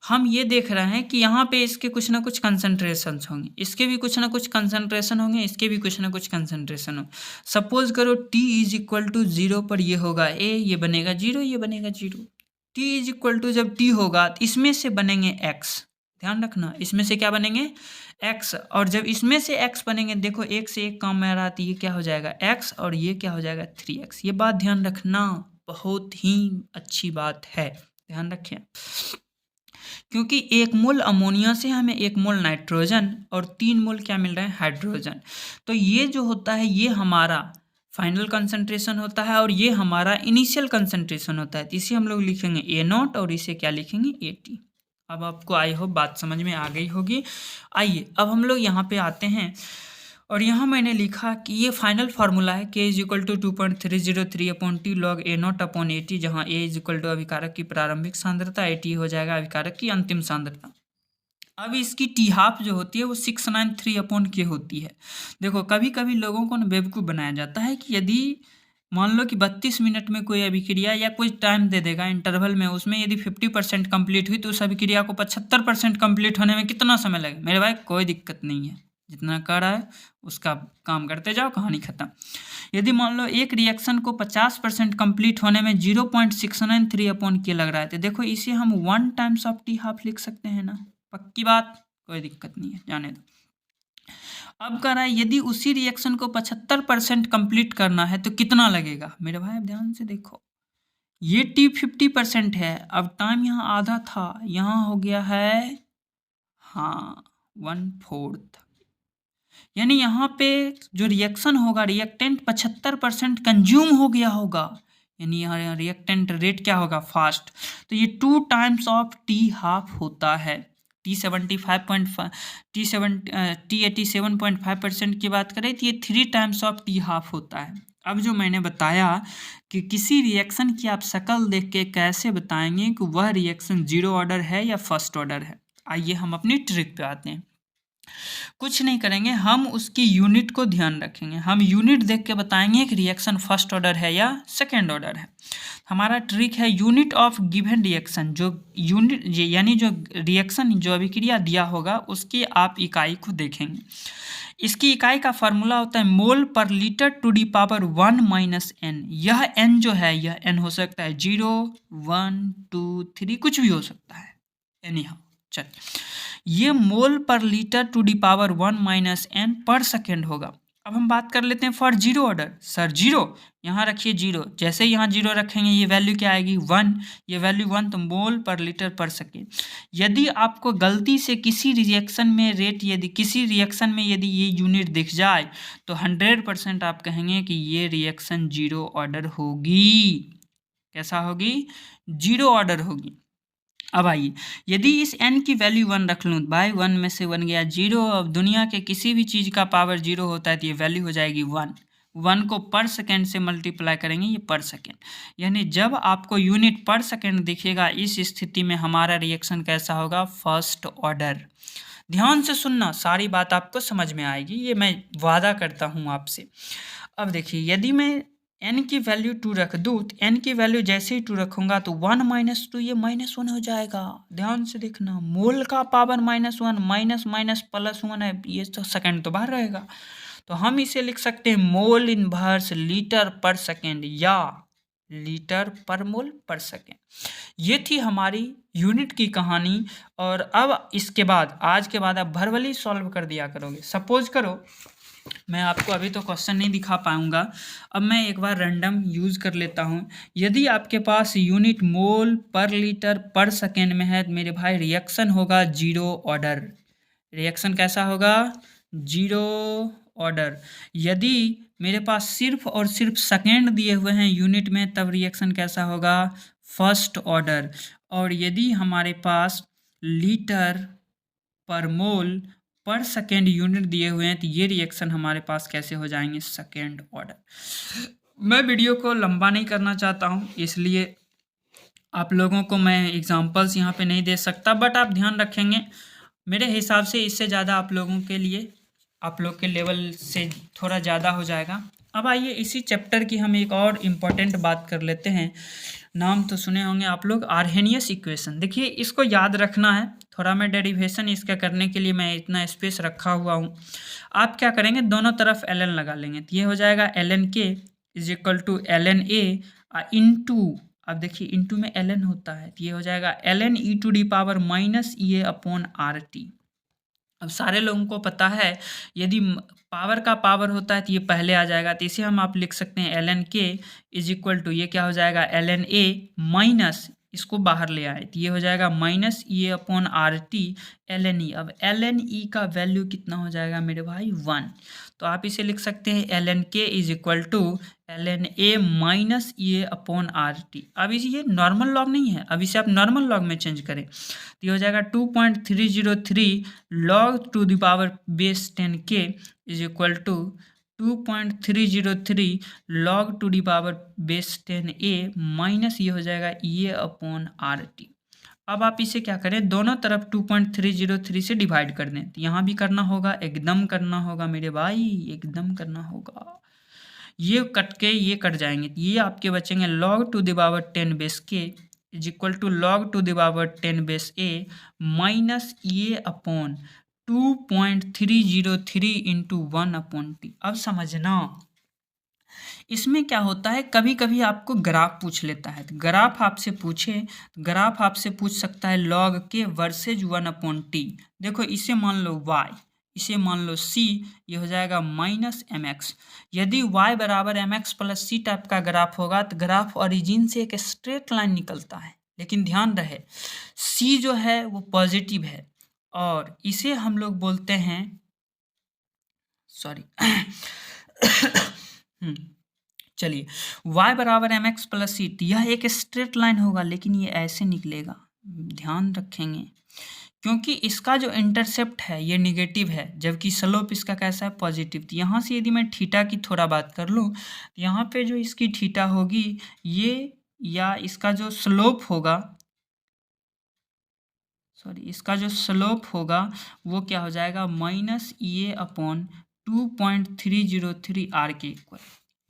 हम ये देख रहे हैं कि यहाँ पे इसके कुछ ना कुछ कंसंट्रेशन होंगे, इसके भी कुछ ना कुछ कंसंट्रेशन होंगे, इसके भी कुछ ना कुछ कंसंट्रेशन हो। सपोज करो T = 0 पर ये होगा A, ये बनेगा 0, ये बनेगा 0। T = जब T होगा तो इसमें से बनेंगे X। ध्यान रखना, इसमें से क्या बनेंगे? X। और जब इसमें से X बनेंगे, देखो एक से एक काम में आ रहा है, ये क्या हो जाएगा? X, और ये क्या हो जाएगा? 3X। ये बात ध्यान रखना, बहुत ही अच्छी बात है, ध्यान रखें। क्योंकि 1 मोल अमोनिया से हमें 1 मोल नाइट्रोजन और 3 मोल क्या मिल रहे हैं? हाइड्रोजन। तो ये जो होता है ये हमारा फाइनल कंसंट्रेशन होता है और ये हमारा इनिशियल कंसंट्रेशन होता है। तो इसे हम लोग लिखेंगे A0 और इसे क्या लिखेंगे? AT। अब आपको आई होप बात समझ में आ गई होगी। आइए अब हम लोग यहाँ पे आते हैं और यहाँ मैंने लिखा कि ये फाइनल फार्मूला है K = 2.303/T log A0/AT, जहाँ A = अभिकारक की प्रारंभिक सांद्रता, AT हो जाएगा अभिकारक की अंतिम सांद्रता। अब इसकी T½ जो होती है वो 693/K होती है। देखो कभी कभी लोगों को बेवकूफ़ बनाया जाता है कि यदि मान लो कि 32 मिनट में कोई अभिक्रिया या कोई टाइम दे देगा इंटरवल में, उसमें यदि 50% कंप्लीट हुई तो उस अभिक्रिया को 75% कंप्लीट होने में कितना समय लगेगा? मेरे भाई कोई दिक्कत नहीं है, जितना कर रहा है उसका काम करते जाओ, कहानी खत्म। यदि मान लो एक रिएक्शन को 50% कंप्लीट होने में 0.693/K लग रहा है तो देखो इसे हम 1 टाइम्स ऑफ T½ लिख सकते हैं ना, पक्की बात, कोई दिक्कत नहीं है, जाने दो। अब कह रहा है यदि उसी रिएक्शन को 75% कंप्लीट करना है तो कितना लगेगा? मेरे भाई अब ध्यान से देखो, ये T 50% है, अब टाइम यहाँ आधा था, यहाँ हो गया है हाँ 1/4, यानी यहाँ पे जो रिएक्शन होगा रिएक्टेंट 75% कंज्यूम हो गया होगा, यानी यहाँ रिएक्टेंट रेट क्या होगा, फास्ट। तो ये 2 टाइम्स ऑफ T½ होता है। T87.5% की बात करें तो ये 3 टाइम्स ऑफ T½ होता है। अब जो मैंने बताया कि किसी रिएक्शन की आप शक्ल देख के कैसे बताएंगे कि वह रिएक्शन 0 ऑर्डर है या फर्स्ट ऑर्डर है। आइए हम अपनी ट्रिक पे आते हैं। कुछ नहीं करेंगे, हम उसकी यूनिट को ध्यान रखेंगे। हम यूनिट देख के बताएंगे कि रिएक्शन फर्स्ट ऑर्डर है या सेकेंड ऑर्डर है। हमारा ट्रिक है यूनिट ऑफ गिवन रिएक्शन, जो यूनिट यानी जो रिएक्शन जो अभिक्रिया दिया होगा उसकी आप इकाई को देखेंगे। इसकी इकाई का फार्मूला होता है मोल पर litre to the power 1 minus n. यह एन जो है, यह एन हो सकता है 0, 1, 2, 3, कुछ भी हो सकता है, एनी हाउ। चल, ये मोल पर litre to the power 1 minus n पर सेकेंड होगा। अब हम बात कर लेते हैं फॉर 0 ऑर्डर। सर 0, यहाँ रखिए 0, जैसे यहाँ 0 रखेंगे ये वैल्यू क्या आएगी, 1। ये वैल्यू 1 तो मोल पर लीटर पर सेकेंड। यदि आपको गलती से किसी रिएक्शन में यदि ये यूनिट दिख जाए तो 100% आप कहेंगे कि ये रिएक्शन 0 ऑर्डर होगी। कैसा होगी, 0 ऑर्डर होगी। अब आइए, यदि इस n की वैल्यू 1 रख लूँ, बाई 1 में से 1 गया 0। अब दुनिया के किसी भी चीज़ का पावर 0 होता है तो ये वैल्यू हो जाएगी 1। 1 को पर सेकेंड से मल्टीप्लाई करेंगे, ये पर सेकेंड। यानी जब आपको यूनिट पर सेकेंड दिखेगा, इस स्थिति में हमारा रिएक्शन कैसा होगा, फर्स्ट ऑर्डर। ध्यान से सुनना, सारी बात आपको समझ में आएगी, ये मैं वादा करता हूँ आपसे। अब देखिए, यदि मैं n की वैल्यू 2 रख दूँ तो n की वैल्यू जैसे ही 2 रखूँगा तो 1 माइनस 2 ये -1 हो जाएगा। ध्यान से देखना, मोल का पावर -1, माइनस माइनस +1 है, ये तो सेकेंड तो बाहर रहेगा। तो हम इसे लिख सकते हैं मोल इनवर्स लीटर पर सेकेंड या लीटर पर मोल पर सेकेंड। ये थी हमारी यूनिट की कहानी। और अब इसके बाद, आज के बाद आप भरवली सॉल्व कर दिया करोगे। सपोज करो मैं आपको अभी तो क्वेश्चन नहीं दिखा पाऊंगा, अब मैं एक बार रैंडम यूज़ कर लेता हूं। यदि आपके पास यूनिट मोल पर लीटर पर सेकेंड में है तो मेरे भाई रिएक्शन होगा 0 ऑर्डर। रिएक्शन कैसा होगा, 0 ऑर्डर। यदि मेरे पास सिर्फ और सिर्फ सेकेंड दिए हुए हैं यूनिट में, तब रिएक्शन कैसा होगा, फर्स्ट ऑर्डर। और यदि हमारे पास लीटर पर मोल पर सेकेंड यूनिट दिए हुए हैं तो ये रिएक्शन हमारे पास कैसे हो जाएंगे, सेकेंड ऑर्डर। मैं वीडियो को लंबा नहीं करना चाहता हूँ, इसलिए आप लोगों को मैं एग्जांपल्स यहाँ पे नहीं दे सकता, बट आप ध्यान रखेंगे। मेरे हिसाब से इससे ज़्यादा आप लोगों के लिए, आप लोग के लेवल से थोड़ा ज़्यादा हो जाएगा। अब आइए इसी चैप्टर की हम एक और इम्पोर्टेंट बात कर लेते हैं। नाम तो सुने होंगे आप लोग, आर्हेनियस इक्वेशन। देखिए, इसको याद रखना है थोड़ा। मैं डेरिवेशन इसका करने के लिए मैं इतना स्पेस रखा हुआ हूँ। आप क्या करेंगे, दोनों तरफ ln लगा लेंगे तो ये हो जाएगा ln k is equal to ln a into, अब देखिए इंटू में ln होता है तो ये हो जाएगा ln e to the power minus EA upon RT। अब सारे लोगों को पता है यदि पावर का पावर होता है तो ये पहले आ जाएगा, तो इसे हम आप लिख सकते हैं ln k is equal to, ये क्या हो जाएगा ln a माइनस, इसको बाहर ले आए तो ये हो जाएगा minus EA upon RT ln e। अब ln e का वैल्यू कितना हो जाएगा मेरे भाई, 1। तो आप इसे लिख सकते हैं ln k is equal to ln a minus EA upon RT। अब ये नॉर्मल लॉग नहीं है, अब इसे आप नॉर्मल लॉग में चेंज करें तो ये हो जाएगा 2.303 log to the power base 10k is equal to 2.303 log to the power base 10a minus ये हो जाएगा EA अपॉन RT। अब आप इसे क्या करें, दोनों तरफ 2.303 से डिवाइड कर दें। तो यहाँ भी करना होगा, एकदम करना होगा मेरे भाई, एकदम करना होगा। ये कट के ये कट जाएंगे तो ये आपके बचेंगे log to the power 10 base k is equal to log to the power 10 base a minus EA upon 2.303 into 1 upon t। अब समझना, इसमें क्या होता है, कभी कभी आपको ग्राफ पूछ लेता है। तो ग्राफ आपसे पूछे, ग्राफ आपसे पूछ सकता है लॉग के वर्सेज 1 अपॉन टी। देखो इसे मान लो y, इसे मान लो c, ये हो जाएगा माइनस mx। यदि y बराबर mx प्लस c टाइप का ग्राफ होगा तो ग्राफ ओरिजिन से एक स्ट्रेट लाइन निकलता है। लेकिन ध्यान रहे c जो है वो पॉजिटिव है और इसे हम लोग बोलते हैं, सॉरी चलिए y बराबर एम एक्स प्लस सी, यह एक स्ट्रेट लाइन होगा लेकिन ये ऐसे निकलेगा, ध्यान रखेंगे, क्योंकि इसका जो इंटरसेप्ट है ये निगेटिव है जबकि स्लोप इसका कैसा है, पॉजिटिव। तो यहाँ से यदि मैं थीटा की थोड़ा बात कर लूँ तो यहाँ पे जो इसकी थीटा होगी ये, या इसका जो स्लोप होगा, सॉरी इसका जो स्लोप होगा वो क्या हो जाएगा, माइनस ए अपॉन 2.303 आर के इक्वल।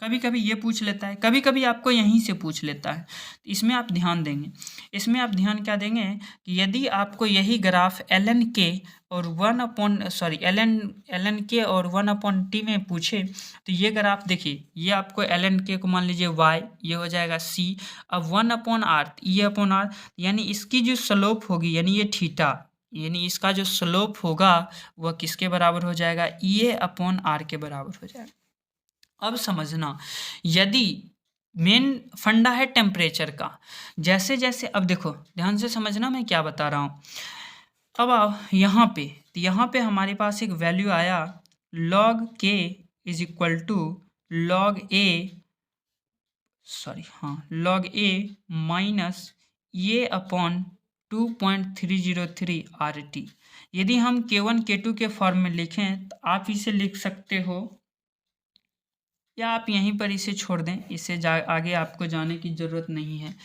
कभी कभी ये पूछ लेता है, कभी कभी आपको यहीं से पूछ लेता है, इसमें आप ध्यान देंगे, इसमें आप ध्यान क्या देंगे कि यदि आपको यही ग्राफ एल एन के और एल एन के और 1/t में पूछे तो ये ग्राफ देखिए, ये आपको एल एन के को मान लीजिए y, ये हो जाएगा c, अब 1/r, ये अपॉन r, यानी इसकी जो स्लोप होगी यानी ये थीटा, यानी इसका जो स्लोप होगा वह किसके बराबर हो जाएगा, ए अपॉन आर के बराबर हो जाएगा। अब समझना, यदि मेन फंडा है टेम्परेचर का, जैसे जैसे, अब देखो ध्यान से समझना मैं क्या बता रहा हूँ। अब आओ यहाँ पे, तो यहाँ पे हमारे पास एक वैल्यू आया log k is equal to log a minus ये अपॉन 2.303 RT। यदि हम K1 K2 के फॉर्म में लिखें तो आप इसे लिख सकते हो, या आप यहीं पर इसे छोड़ दें, इसे आगे आपको जाने की ज़रूरत नहीं है।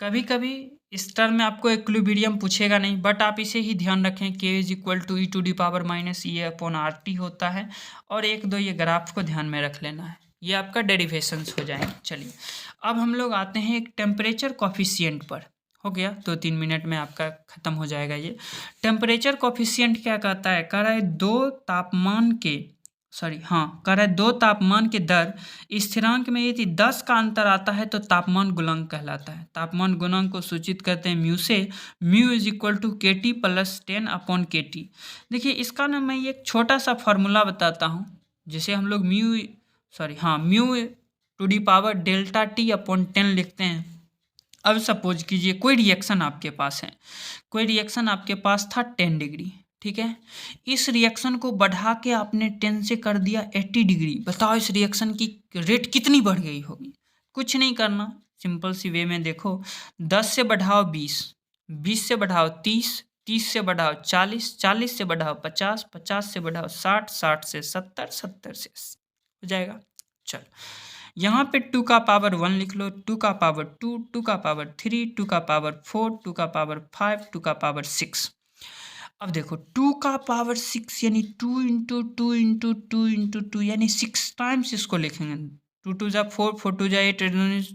कभी कभी इस टर्म में आपको इक्विलिब्रियम पूछेगा नहीं, बट आप इसे ही ध्यान रखें, k is equal to e to the power minus A upon R T होता है, और एक दो ये ग्राफ को ध्यान में रख लेना है, ये आपका डेरिवेशंस हो जाएंगे। चलिए अब हम लोग आते हैं एक टेम्परेचर कॉफिशिएंट पर, हो गया 2-3 मिनट में आपका ख़त्म हो जाएगा ये। टेम्परेचर कॉफिशिएंट क्या कहता है, कह रहा है दो तापमान के दर स्थिरांक में यदि 10 का अंतर आता है तो तापमान गुणांक कहलाता है। तापमान गुणांक को सूचित करते हैं म्यू से, म्यू इज इक्वल टू के टी प्लस 10/kt। देखिए इसका ना मैं एक छोटा सा फार्मूला बताता हूँ, जिसे हम लोग mu two the power delta T upon 10 लिखते हैं। अब सपोज कीजिए कोई रिएक्शन आपके पास है, कोई रिएक्शन आपके पास था 10 डिग्री, ठीक है, इस रिएक्शन को बढ़ा के आपने 10 से कर दिया 80 डिग्री। बताओ इस रिएक्शन की रेट कितनी बढ़ गई होगी। कुछ नहीं करना, सिंपल सी वे में देखो, 10 से बढ़ाओ 20, 20 से बढ़ाओ 30, 30 से बढ़ाओ 40, 40 से बढ़ाओ 50, 50 से बढ़ाओ 60, 60 से 70, 70 से 80 हो जाएगा। चल यहाँ पे 2 का पावर 1 लिख लो, 2 का पावर 2, 2 का पावर 3, 2 का पावर 4, 2 का पावर 5, 2 का पावर 6। अब देखो 2 का पावर 6 यानी 2 इंटू 2 इंटू 2 इंटू 2 यानी 6 टाइम्स इसको लिखेंगे। 2 2 जा 4, 4 2 जा 8,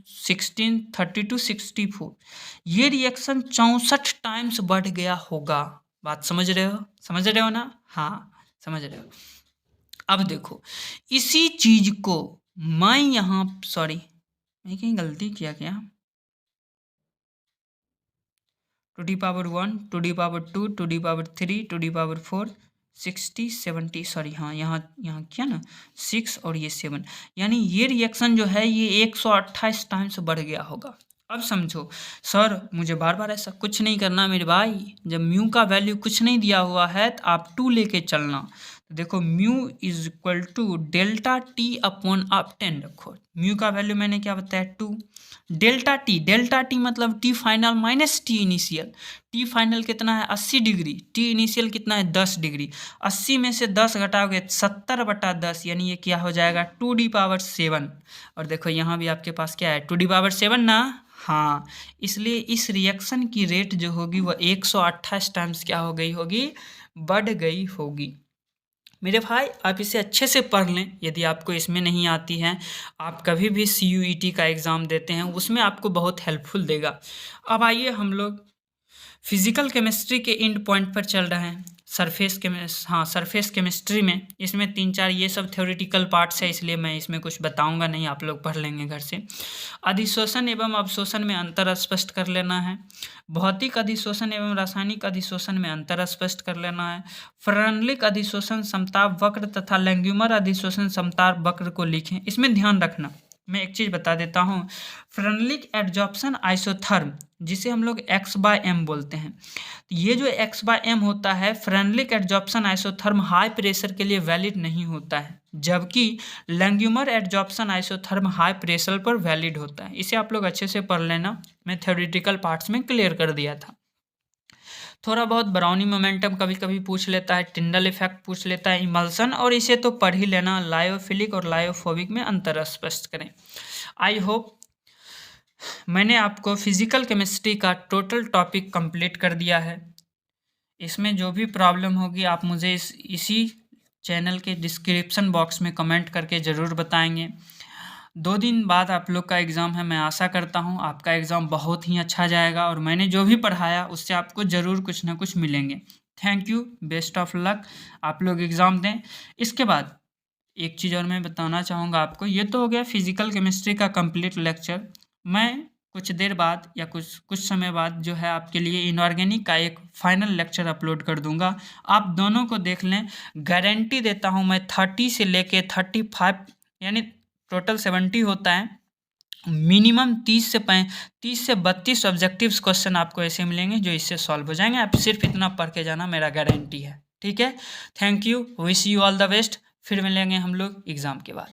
16, 32, 64। ये रिएक्शन 64 टाइम्स बढ़ गया होगा। बात समझ रहे हो ना? हाँ समझ रहे हो। अब देखो इसी चीज को मैं यहाँ मैं कहीं गलती किया क्या, 2 D power 1, 2 D power 2, 2 D power 3, 2 D power 4, 60, 70, यहाँ किया ना 6 और ये 7, यानी ये रिएक्शन जो है ये 128 टाइम्स बढ़ गया होगा। अब समझो सर मुझे बार बार ऐसा कुछ नहीं करना मेरे भाई, जब म्यू का वैल्यू कुछ नहीं दिया हुआ है तो आप 2 लेके चलना। तो देखो mu is equal to delta T upon आप 10 रखो, म्यू का वैल्यू मैंने क्या बताया 2, डेल्टा टी मतलब T final minus T initial. T final कितना है 80 डिग्री, टी इनिशियल कितना है 10 डिग्री, 80 में से 10 घटाओगे 70/10, यानी ये क्या हो जाएगा 2 डी पावर 7। और देखो यहाँ भी आपके पास क्या है 2 डी पावर 7 ना, हाँ, इसलिए इस रिएक्शन की रेट जो होगी वह 128 टाइम्स क्या हो गई होगी, बढ़ गई होगी। मेरे भाई आप इसे अच्छे से पढ़ लें, यदि आपको इसमें नहीं आती है, आप कभी भी CUET का एग्ज़ाम देते हैं उसमें आपको बहुत हेल्पफुल देगा। अब आइए हम लोग फिज़िकल केमिस्ट्री के एंड पॉइंट पर चल रहे हैं। सरफेस केमिस्ट्री में इसमें 3-4 ये सब थ्योरेटिकल पार्ट्स है, इसलिए मैं इसमें कुछ बताऊंगा नहीं, आप लोग पढ़ लेंगे घर से। अधिशोषण एवं अवशोषण में अंतर स्पष्ट कर लेना है, भौतिक अधिशोषण एवं रासायनिक अधिशोषण में अंतर स्पष्ट कर लेना है, फ्रेनलिक अधिशोषण समताप वक्र तथा लैंग्यूमर अधिशोषण समताप वक्र को लिखें। इसमें ध्यान रखना, मैं एक चीज़ बता देता हूँ, फ्रेनलिक एडजॉर्प्शन आइसोथर्म जिसे हम लोग X/m बोलते हैं, तो ये जो x/m होता है फ्रेनलिक एडजॉर्प्शन आइसोथर्म हाई प्रेशर के लिए वैलिड नहीं होता है, जबकि लैंग्यूमर एडजॉर्प्शन आइसोथर्म हाई प्रेशर पर वैलिड होता है। इसे आप लोग अच्छे से पढ़ लेना, मैं थ्योरेटिकल पार्ट्स में क्लियर कर दिया था। थोड़ा बहुत ब्राउनी मोमेंटम कभी कभी पूछ लेता है, टिंडल इफेक्ट पूछ लेता है, इमल्सन, और इसे तो पढ़ ही लेना। लायोफिलिक और लायोफोबिक में अंतर स्पष्ट करें। आई होप मैंने आपको फिजिकल केमिस्ट्री का टोटल टॉपिक कंप्लीट कर दिया है। इसमें जो भी प्रॉब्लम होगी आप मुझे इसी चैनल के डिस्क्रिप्शन बॉक्स में कमेंट करके ज़रूर बताएंगे। 2 दिन बाद आप लोग का एग्ज़ाम है। मैं आशा करता हूँ आपका एग्ज़ाम बहुत ही अच्छा जाएगा और मैंने जो भी पढ़ाया उससे आपको ज़रूर कुछ ना कुछ मिलेंगे। Thank you, best of luck, आप लोग एग्ज़ाम दें। इसके बाद एक चीज़ और मैं बताना चाहूँगा आपको। ये तो हो गया फिजिकल केमिस्ट्री का कंप्लीट लेक्चर। मैं कुछ देर बाद या कुछ समय बाद जो है आपके लिए इनऑर्गेनिक का एक फाइनल लेक्चर अपलोड कर दूंगा। आप दोनों को देख लें। गारंटी देता हूं मैं 30 से लेके 35 यानी टोटल 70 होता है, मिनिमम 30 से 32 ऑब्जेक्टिव्स क्वेश्चन आपको ऐसे मिलेंगे जो इससे सॉल्व हो जाएंगे। आप सिर्फ इतना पढ़ के जाना, मेरा गारंटी है। ठीक है, thank you, wish you all the best. फिर मिलेंगे हम लोग एग्ज़ाम के बाद।